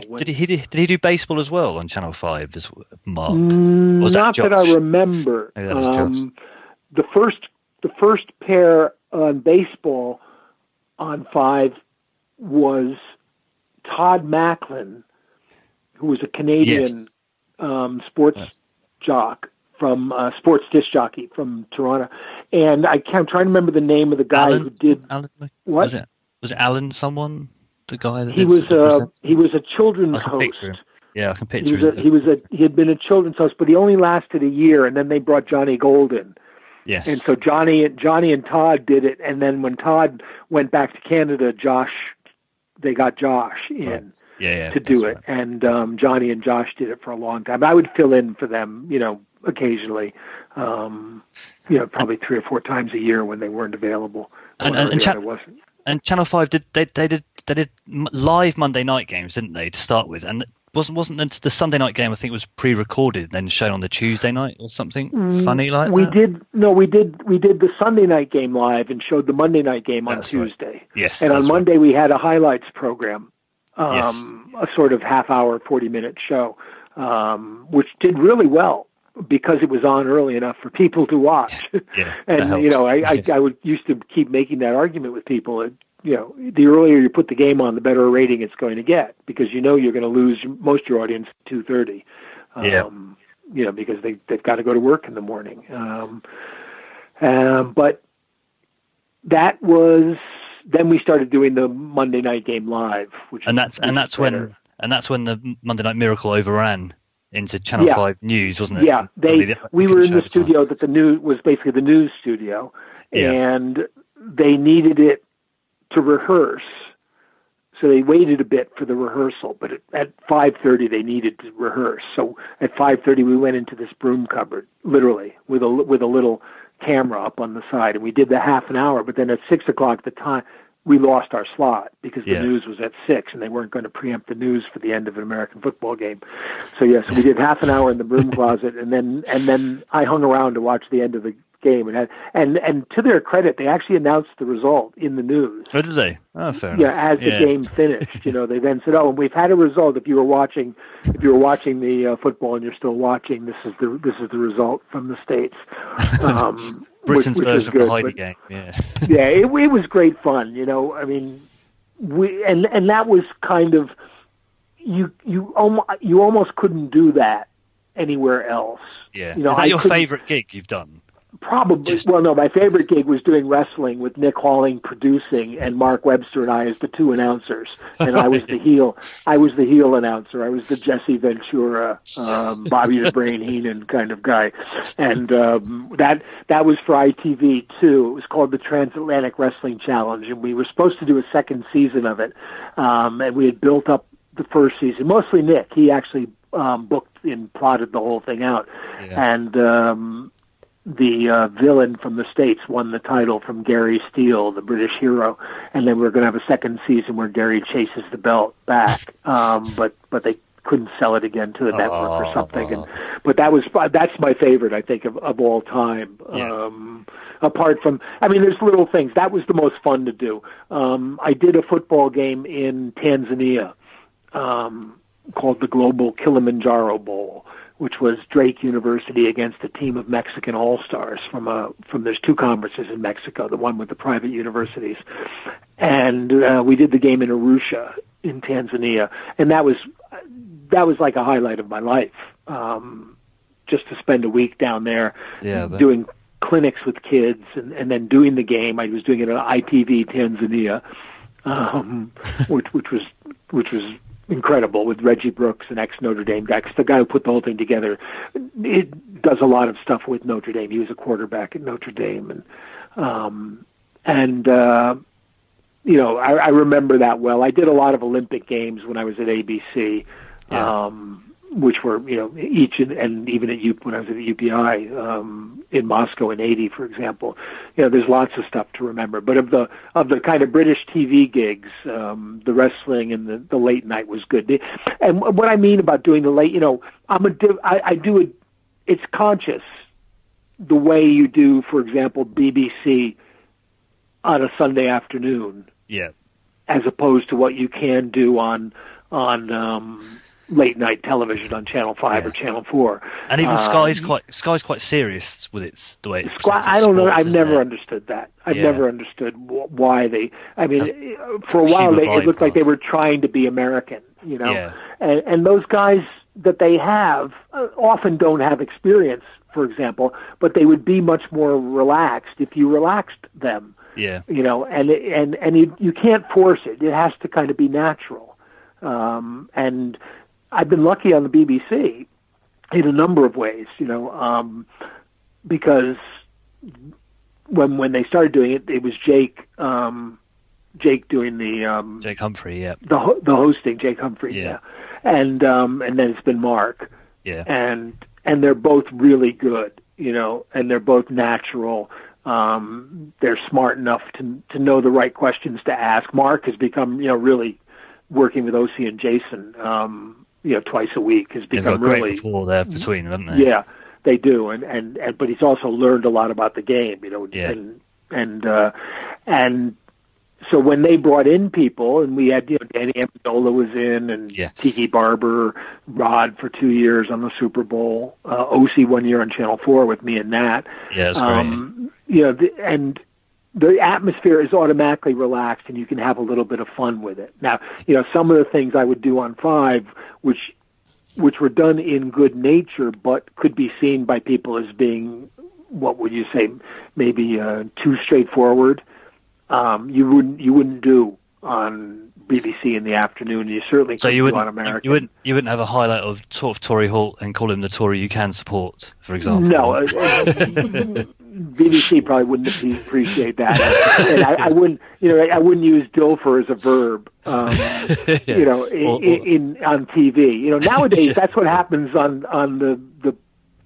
while. Did he do baseball as well on Channel 5? As Mark? Not that I remember. The first pair on baseball on 5 was Todd Macklin, who was a Canadian sports disc jockey from Toronto, and I'm trying to remember the name of the guy who did. Was it Alan? Someone? The guy that he was a children's host. Yeah, I can picture him. He had been a children's host, but he only lasted a year, and then they brought Johnny Gold in. Yes. And so Johnny and Todd did it, and then when Todd went back to Canada, they got Josh in to do it, right. And Johnny and Josh did it for a long time. I would fill in for them, occasionally, probably 3 or 4 times a year when they weren't available. And Channel 5 they did live Monday night games, didn't they, to start with? And wasn't the Sunday night game, I think, was pre-recorded and then shown on the Tuesday night or something funny like that? We did the Sunday night game live and showed the Monday night game on Tuesday. Right. Yes. And on Monday we had a highlights program, a sort of half-hour, 40-minute show, which did really well because it was on early enough for people to watch. Yeah, and I used to keep making that argument with people. The earlier you put the game on, the better a rating it's going to get, because you're going to lose most of your audience at 2:30. Because they've got to go to work in the morning. But that was then we started doing the Monday night game live, that's when the Monday Night Miracle overran into Channel 5 News, wasn't it? Yeah, we were in the studio that the news was basically the news studio, and they needed it to rehearse, so they waited a bit for the rehearsal. But at 5:30 they needed to rehearse. So at 5:30 we went into this broom cupboard, literally, with a little camera up on the side, and we did the half an hour. But then at 6 o'clock the time, we lost our slot because the news was at 6, and they weren't going to preempt the news for the end of an American football game. So so we did half an hour in the broom closet, and then I hung around to watch the end of the game. And to their credit, they actually announced the result in the news. Oh, did they? Oh, fair enough. Yeah, as the game finished, they then said, "Oh, and we've had a result. If you were watching the football and you're still watching, this is the result from the States." Britain's version of the Heidi game. Yeah. Yeah, it was great fun. I mean, and that was kind of you almost couldn't do that anywhere else. Yeah. Is that your favorite gig you've done? Probably. Well, no, my favorite gig was doing wrestling with Nick Halling producing and Mark Webster and I as the 2 announcers. And I was the heel. I was the heel announcer. I was the Jesse Ventura, Bobby the Brain Heenan kind of guy. And that was for ITV too. It was called the Transatlantic Wrestling Challenge, and we were supposed to do a second season of it. And we had built up the first season. Mostly Nick. He actually booked and plotted the whole thing out. Yeah. And the villain from the States won the title from Gary Steele, the British hero, and then we were going to have a second season where Gary chases the belt back, but they couldn't sell it again to the network or something. But that's my favorite, I think, of all time. Yeah. Apart from, there's little things. That was the most fun to do. I did a football game in Tanzania called the Global Kilimanjaro Bowl, which was Drake University against a team of Mexican All-Stars from there's 2 conferences in Mexico, the one with the private universities. And we did the game in Arusha in Tanzania, and that was like a highlight of my life, just to spend a week down there doing clinics with kids and then doing the game. I was doing it on ITV Tanzania, which was incredible, with Reggie Brooks, an ex-Notre Dame guy, 'cause the guy who put the whole thing together, it does a lot of stuff with Notre Dame. He was a quarterback at Notre Dame, I remember that well. I did a lot of Olympic games when I was at ABC, which were each and even at when I was at the UPI in Moscow in '80, for example. There's lots of stuff to remember. But of the kind of British TV gigs, the wrestling and the late night was good. And what I mean about doing the late, I do it. It's conscious the way you do, for example, BBC on a Sunday afternoon. Yeah. As opposed to what you can do on late night television on Channel 5 or Channel 4. And even Sky's quite serious with the way it's Sky. I don't know. I've never understood that. I've never understood why they. I mean, for a while it looked like they were trying to be American, you know. Yeah. And those guys that they have often don't have experience, for example, but they would be much more relaxed if you relaxed them. Yeah. You know, and you can't force it. It has to kind of be natural. And I've been lucky on the BBC in a number of ways, you know, because when they started doing it, it was Jake doing the Jake Humphrey, the hosting, Jake Humphrey, and then it's been Mark, and they're both really good, you know, and they're both natural. They're smart enough to know the right questions to ask. Mark has become, you know, really working with OC and Jason, you know, twice a week has become really great rapport there between them, haven't they? Yeah, they do, and but he's also learned a lot about the game, you know, and so when they brought in people, and we had, you know, Danny Amendola was in, and Tiki Barber, Rod for 2 years on the Super Bowl, OC 1 year on Channel 4 with me and Nat. Yeah, that's great. You know, and the atmosphere is automatically relaxed, and you can have a little bit of fun with it. Now, you know, some of the things I would do on 5, which were done in good nature, but could be seen by people as being, what would you say, maybe too straightforward. You wouldn't do on BBC in the afternoon. You certainly couldn't do on American. You wouldn't have a highlight of Tory Holt and call him the Tory you can support, for example. No, BBC probably wouldn't appreciate that, and I wouldn't. You know, I wouldn't use Dilfer as a verb. You know, on TV. You know, nowadays that's what happens on the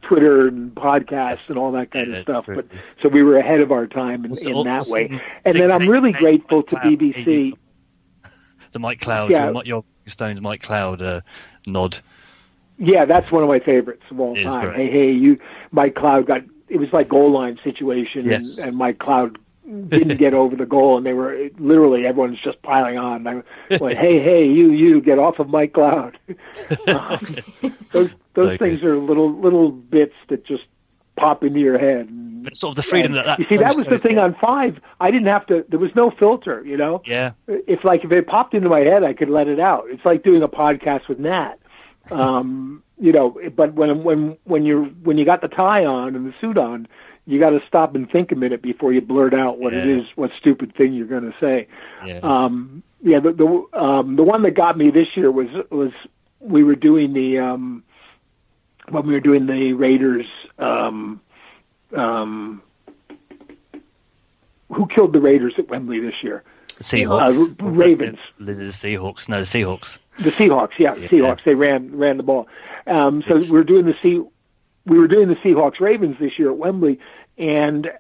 Twitter and podcasts and all that kind of stuff. But so we were ahead of our time in that way. And then I'm really grateful to BBC. The Mike Cloud, your Stones Mike Cloud nod. Yeah, that's one of my favorites of all time. Great. Hey, you, Mike Cloud it was like goal line situation, and Mike Cloud didn't get over the goal, and they were literally everyone's just piling on. And I went, hey, you get off of Mike Cloud. Those things are little bits that just pop into your head. But sort of the freedom that you see, that was the thing on 5. I didn't have to. There was no filter, you know. Yeah. If it popped into my head, I could let it out. It's like doing a podcast with Nat. You know, but when you got the tie on and the suit on, you got to stop and think a minute before you blurt out what it is, what stupid thing you're going to say. Yeah. The one that got me this year was we were doing when we were doing the Raiders. Who killed the Raiders at Wembley this year? Seahawks. Ravens. The Seahawks. No, the Seahawks. The Seahawks. Yeah, Seahawks. They ran the ball. So we were doing the Seahawks Ravens this year at Wembley, and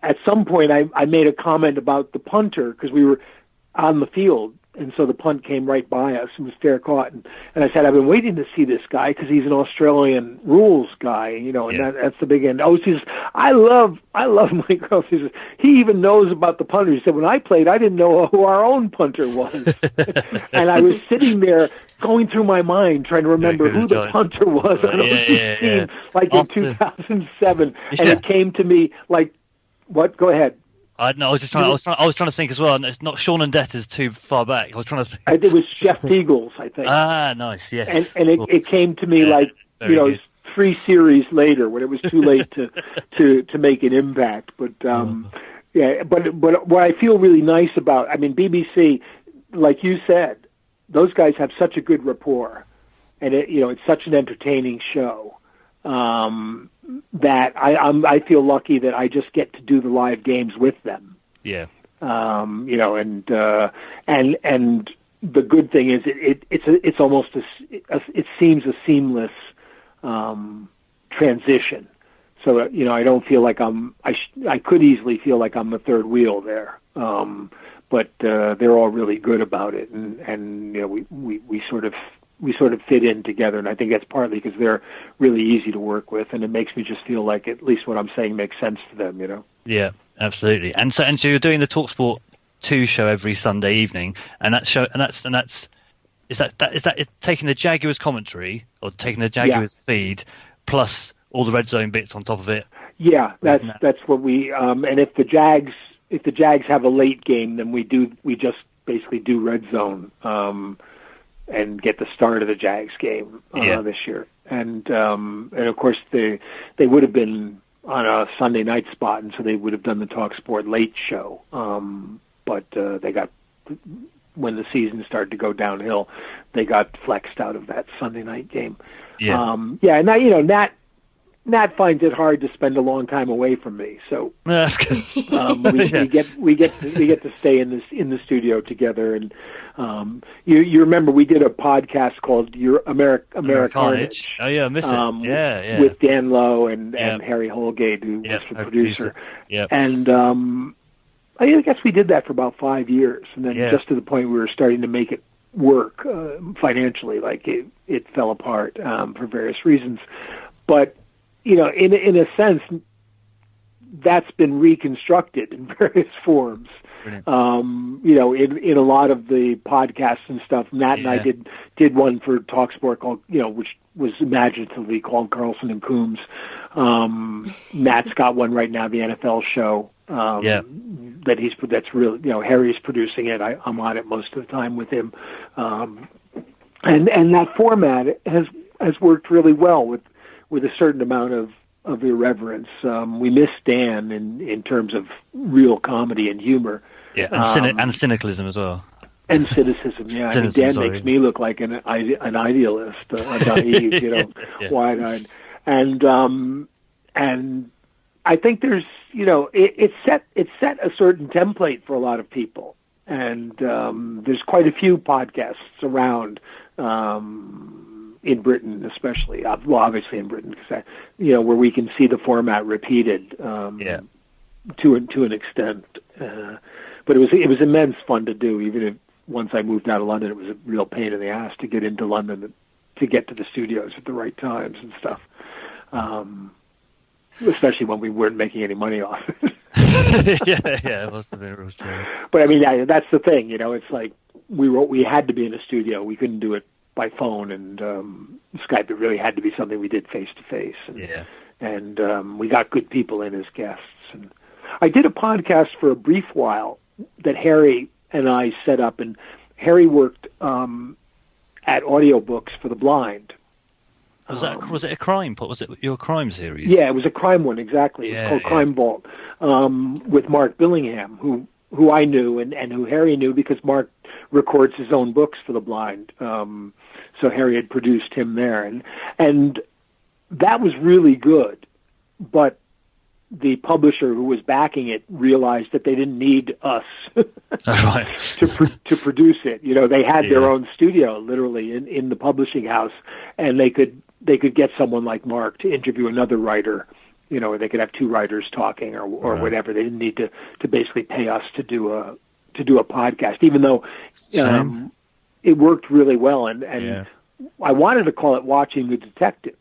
at some point I made a comment about the punter because we were on the field, and so the punt came right by us and was fair caught, and I said I've been waiting to see this guy because he's an Australian rules guy, you know, and that's the big end. Oh, he says I love Mike Carlson. He says he even knows about the punter. He said when I played I didn't know who our own punter was, and I was sitting there going through my mind trying to remember who the punter was on OC's team, like in 2007, and it came to me like, what? Go ahead. I was trying to think as well. And it's not Sean and Detter's too far back. I was trying to think. It was Jeff Eagles, I think. Ah, nice. Yes. And it came to me like, you know, good. 3 series later when it was too late to make an impact. But but what I feel really nice about, I mean, BBC, like you said, those guys have such a good rapport, and it's such an entertaining show. That I feel lucky that I just get to do the live games with them. Yeah. You know, and the good thing is it's almost it seems a seamless transition. So you know, I don't feel like I could easily feel like I'm the third wheel there. But they're all really good about it, and you know, we sort of fit in together, and I think that's partly because they're really easy to work with, and it makes me just feel like at least what I'm saying makes sense to them, you know? Yeah. Absolutely. And so you're doing the TalkSport 2 show every Sunday evening, and that's is that taking the Jaguars commentary or taking the Jaguars feed plus all the Red Zone bits on top of it? Yeah, that's what we and if the Jags have a late game, then we just basically do Red Zone and get the start of the Jags game this year. And of course they would have been on a Sunday night spot, and so they would have done the TalkSport late show. But they got, when the season started to go downhill, they got flexed out of that Sunday night game. Yeah. And that, Nat finds it hard to spend a long time away from me, so that's good. we get to stay in the studio together. And you remember we did a podcast called Your Americanage. Oh yeah, I miss it. With Dan Lowe and Harry Holgate, who was the producer. Yeah. And I guess we did that for about 5 years, and then just to the point we were starting to make it work financially, like it fell apart for various reasons, but. In a sense, that's been reconstructed in various forms. In a lot of the podcasts and stuff. Matt and I did one for TalkSport called, which was imaginatively called Carlson and Coombs. Matt's got one right now, the NFL show. That's really, Harry's producing it. I'm on it most of the time with him. And that format has worked really well with a certain amount of irreverence. We miss Dan in terms of real comedy and humor. Yeah, and cynicalism as well. And cynicism, yeah. Dan makes me look like an idealist, a naive, wide-eyed. And I think there's, it set a certain template for a lot of people. And there's quite a few podcasts around in Britain, especially. Well, obviously in Britain, because where we can see the format repeated to an extent. But it was immense fun to do. Even if once I moved out of London, it was a real pain in the ass to get into London to get to the studios at the right times and stuff. Especially when we weren't making any money off it. It must have been real strange. But I mean, that's the thing. It's like we had to be in a studio. We couldn't do it by phone and Skype. It really had to be something we did face to face. And we got good people in as guests. And I did a podcast for a brief while that Harry and I set up, and Harry worked at audiobooks for the blind. Was it a crime? Was it your crime series? Yeah, it was a crime one, exactly. It was called Crime Vault, with Mark Billingham, who I knew and who Harry knew because Mark records his own books for the blind. So Harry had produced him there, and that was really good. But the publisher who was backing it realized that they didn't need us to produce it. They had their own studio literally in the publishing house, and they could get someone like Mark to interview another writer, or they could have two writers talking or whatever. They didn't need to basically pay us to do a podcast, even though it worked really well. And I wanted to call it Watching the Detectives,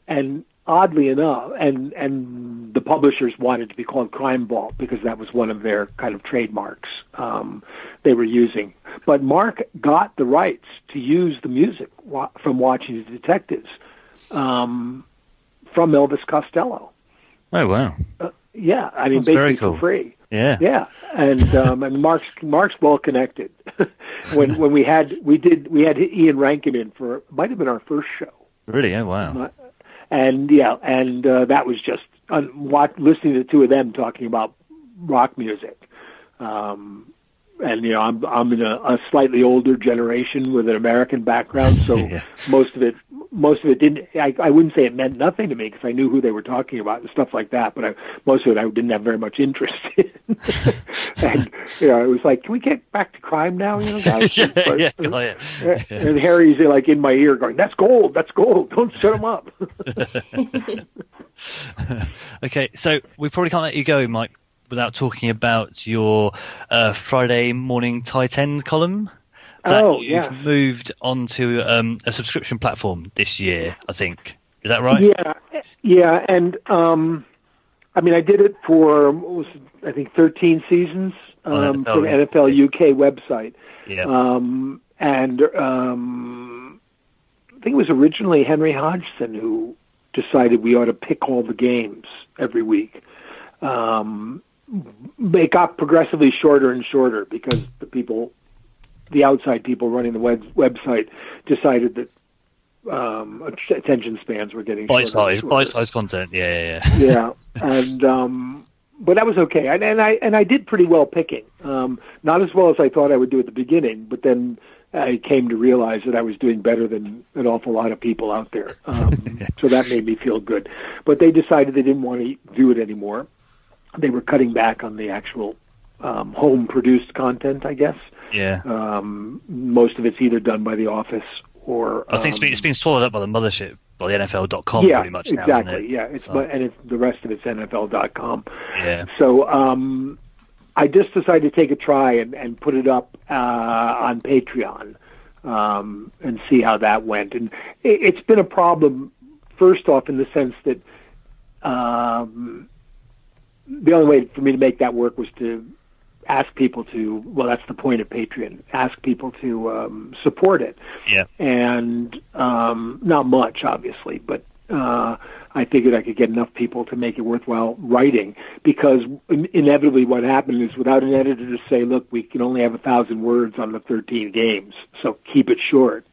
and oddly enough, and the publishers wanted to be called Crime Vault because that was one of their kind of trademarks they were using. But Mark got the rights to use the music from Watching the Detectives from Elvis Costello. Oh wow! I mean, basically for free. Yeah. And Mark's well connected. when we had Ian Rankin in for might have been our first show. Really? Oh wow! And that was just listening to the two of them talking about rock music. And I'm in a slightly older generation with an American background, so most of it didn't. I wouldn't say it meant nothing to me because I knew who they were talking about and stuff like that. But most of it I didn't have very much interest in. And it was like, can we get back to crime now? Guys. And Harry's like in my ear going, "That's gold. That's gold. Don't shut him up." Okay, so we probably can't let you go, Mike, without talking about your Friday morning tight end column. You've moved onto a subscription platform this year, I think. Is that right? Yeah, and I mean, I did it for, I think, 13 seasons for the NFLUK website. Yeah. And I think it was originally Henry Hodgson who decided we ought to pick all the games every week. It got progressively shorter and shorter because the outside people running the website decided that attention spans were getting bite-sized content. Yeah. Yeah, and but that was okay, and I did pretty well picking. Not as well as I thought I would do at the beginning, but then I came to realize that I was doing better than an awful lot of people out there. So that made me feel good. But they decided they didn't want to do it anymore. They were cutting back on the actual home-produced content, I guess. Yeah. Most of it's either done by the office or... I think it's been swallowed up by the mothership, by the NFL.com pretty much now, exactly. Isn't it? And the rest of it's NFL.com. Yeah. So I just decided to take a try and put it up on Patreon and see how that went. And it's been a problem, first off, in the sense that the only way for me to make that work was to ask people to, well, that's the point of Patreon, ask people to support it. Yeah. And not much, obviously, but I figured I could get enough people to make it worthwhile writing, because inevitably what happened is, without an editor to say, look, we can only have 1,000 words on the 13 games, so keep it short.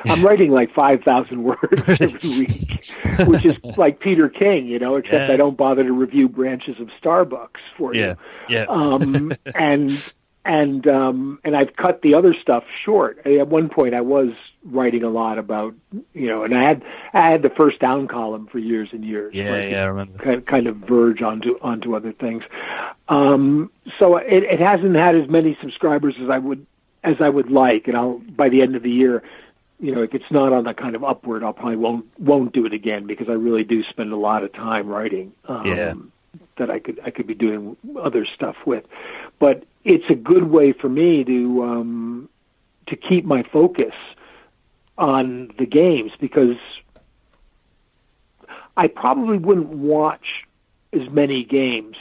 I'm writing like 5,000 words every week, which is like Peter King, except I don't bother to review branches of Starbucks for you. Yeah. And I've cut the other stuff short. At one point, I was writing a lot about, and I had the First Down column for years and years. Yeah, I remember. Kind of verge onto other things. So it hasn't had as many subscribers as I would like, and by the end of the year, if it's not on the kind of upward, I'll probably won't do it again, because I really do spend a lot of time writing. That I could be doing other stuff with, but it's a good way for me to keep my focus on the games, because I probably wouldn't watch as many games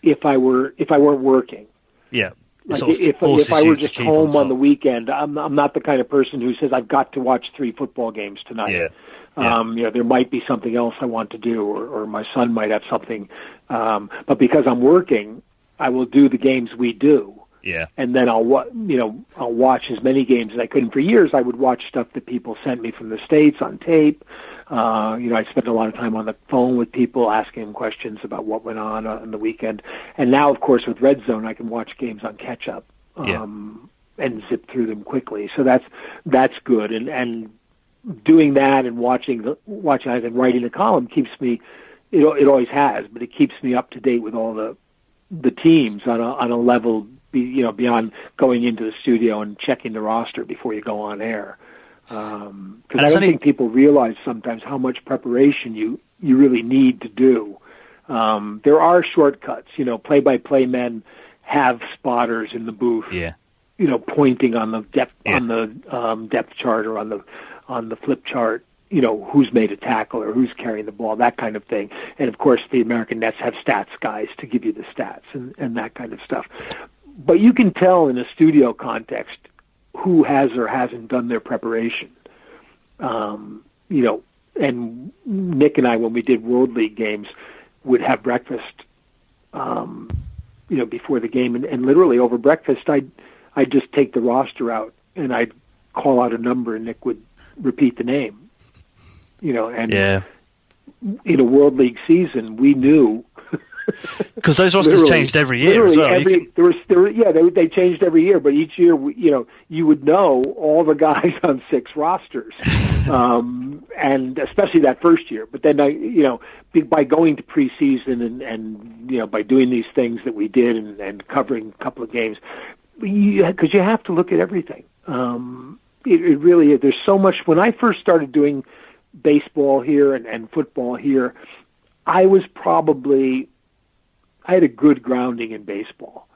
if I weren't working. Yeah. Like if I were just home on the weekend, I'm not the kind of person who says I've got to watch 3 football games tonight. Yeah. There might be something else I want to do, or my son might have something. But because I'm working, I will do the games we do. Yeah. And then I'll watch as many games as I could. And for years, I would watch stuff that people sent me from the States on tape. I spent a lot of time on the phone with people, asking them questions about what went on the weekend. And now, of course, with Red Zone, I can watch games on catch up and zip through them quickly. So that's good. And doing that and watching and writing the column keeps me. It always has, but it keeps me up to date with all the teams on a level, beyond going into the studio and checking the roster before you go on air. Because I don't think people realize sometimes how much preparation you really need to do. There are shortcuts. Play-by-play men have spotters in the booth. Yeah. Pointing on the depth chart or on the flip chart. Who's made a tackle or who's carrying the ball, that kind of thing. And of course, the American Nets have stats guys to give you the stats and that kind of stuff. But you can tell in a studio context who has or hasn't done their preparation. And Nick and I, when we did World League games, would have breakfast, before the game. And literally over breakfast, I'd just take the roster out and I'd call out a number and Nick would repeat the name. In a World League season, we knew because those rosters changed every year as well. They changed every year, but each year, you would know all the guys on 6 rosters, and especially that first year. But then, by going to preseason and by doing these things that we did and covering a couple of games, because you have to look at everything. It really is. There's so much. When I first started doing baseball here and football here, I had a good grounding in baseball.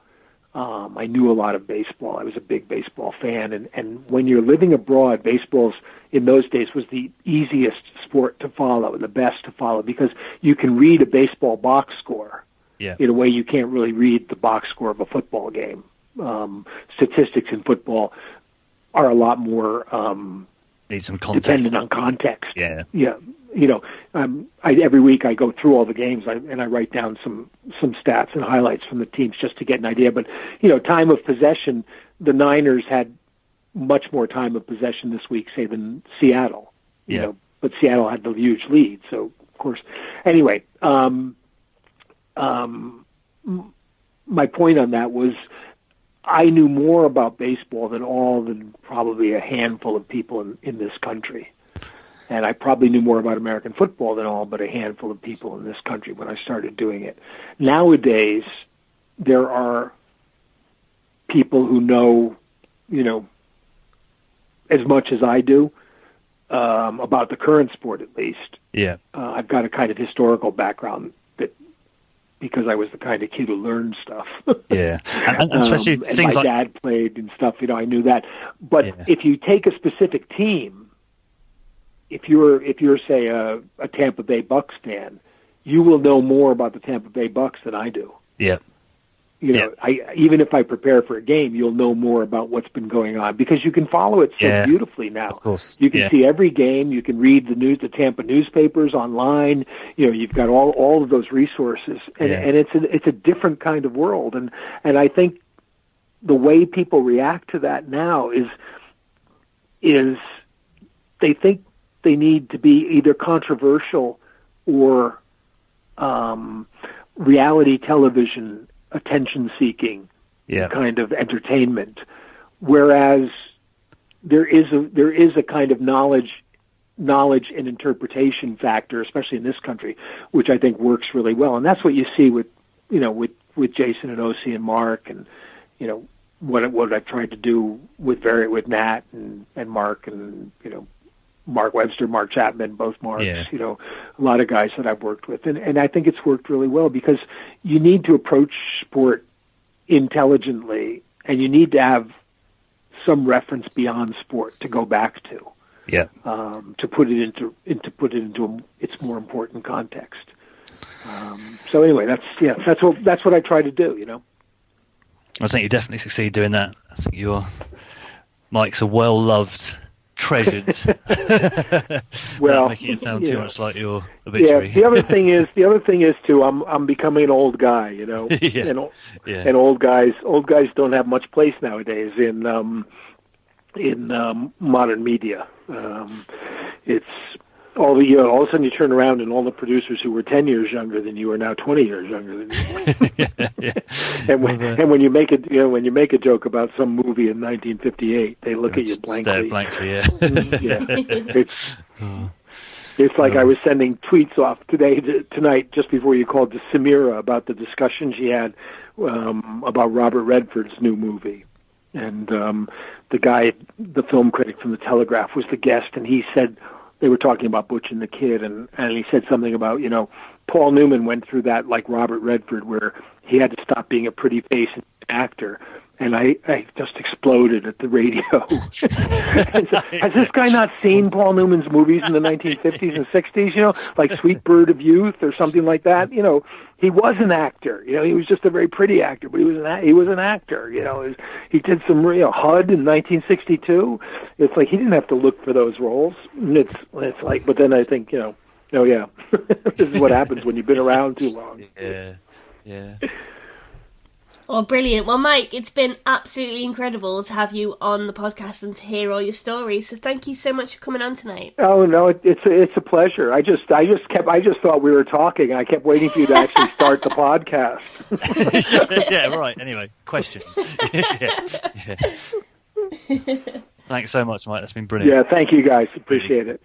I knew a lot of baseball. I was a big baseball fan. And when you're living abroad, baseball's in those days was the easiest sport to follow and the best to follow because you can read a baseball box score in a way you can't really read the box score of a football game. Statistics in football are a lot more need some context. Dependent on context. Yeah. You know, every week I go through all the games and I write down some stats and highlights from the teams just to get an idea. But, you know, time of possession, the Niners had much more time of possession this week, say, than Seattle. You know, but Seattle had the huge lead. So, of course, anyway, my point on that was I knew more about baseball than probably a handful of people in this country. And I probably knew more about American football than all but a handful of people in this country when I started doing it. Nowadays, there are people who know, you know, as much as I do about the current sport, at least. Yeah. I've got a kind of historical background because I was the kind of kid who learned stuff. Yeah, and especially and things my like dad played and stuff. You know, I knew that. But if you take a specific team, if you're say a Tampa Bay Bucks fan, you will know more about the Tampa Bay Bucks than I do. Yeah. You know, even if I prepare for a game, you'll know more about what's been going on because you can follow it so beautifully now. Of course. You can see every game. You can read the Tampa newspapers online. You know, you've got all of those resources, and it's a different kind of world. And I think the way people react to that now is they think they need to be either controversial or reality television attention-seeking kind of entertainment, whereas there is a kind of knowledge and interpretation factor, especially in this country, which I think works really well, and that's what you see with Jason and Osi and Mark, and you know what I've tried to do with Nat and Mark, and you know Mark Webster, Mark Chapman, both Marks, you know, a lot of guys that I've worked with. And I think it's worked really well because you need to approach sport intelligently and you need to have some reference beyond sport to go back to. Yeah. To put it into its more important context. So anyway, that's what I try to do, you know. I think you definitely succeed doing that. I think Mike's a well-loved, treasured. Well, making it sound too much like your obituary. Yeah. The other thing is too. I'm becoming an old guy, you know. And old guys don't have much place nowadays in modern media. It's all of a sudden you turn around and all the producers who were 10 years younger than you are now 20 years younger than you. And when you make a joke about some movie in 1958, they look at you blankly. Stare blankly, It's like I was sending tweets off tonight, just before you called, to Samira about the discussion she had about Robert Redford's new movie. And the film critic from the Telegraph was the guest, and he said, they were talking about Butch and the Kid, and he said something about, you know, Paul Newman went through that like Robert Redford, where he had to stop being a pretty face actor. And I just exploded at the radio. Has this guy not seen Paul Newman's movies in the 1950s and 60s, you know, like Sweet Bird of Youth or something like that? You know, he was an actor. You know, he was just a very pretty actor, but he was an actor. You know, he did some HUD in 1962. It's like he didn't have to look for those roles. And it's like, but then I think, you know, oh yeah, this is what happens when you've been around too long. Yeah. Oh, brilliant. Well, Mike, it's been absolutely incredible to have you on the podcast and to hear all your stories. So thank you so much for coming on tonight. Oh, no, it's a pleasure. I just thought we were talking. I kept waiting for you to actually start the podcast. Yeah, right. Anyway, questions. Yeah. Thanks so much, Mike. That's been brilliant. Yeah, thank you guys. Appreciate it.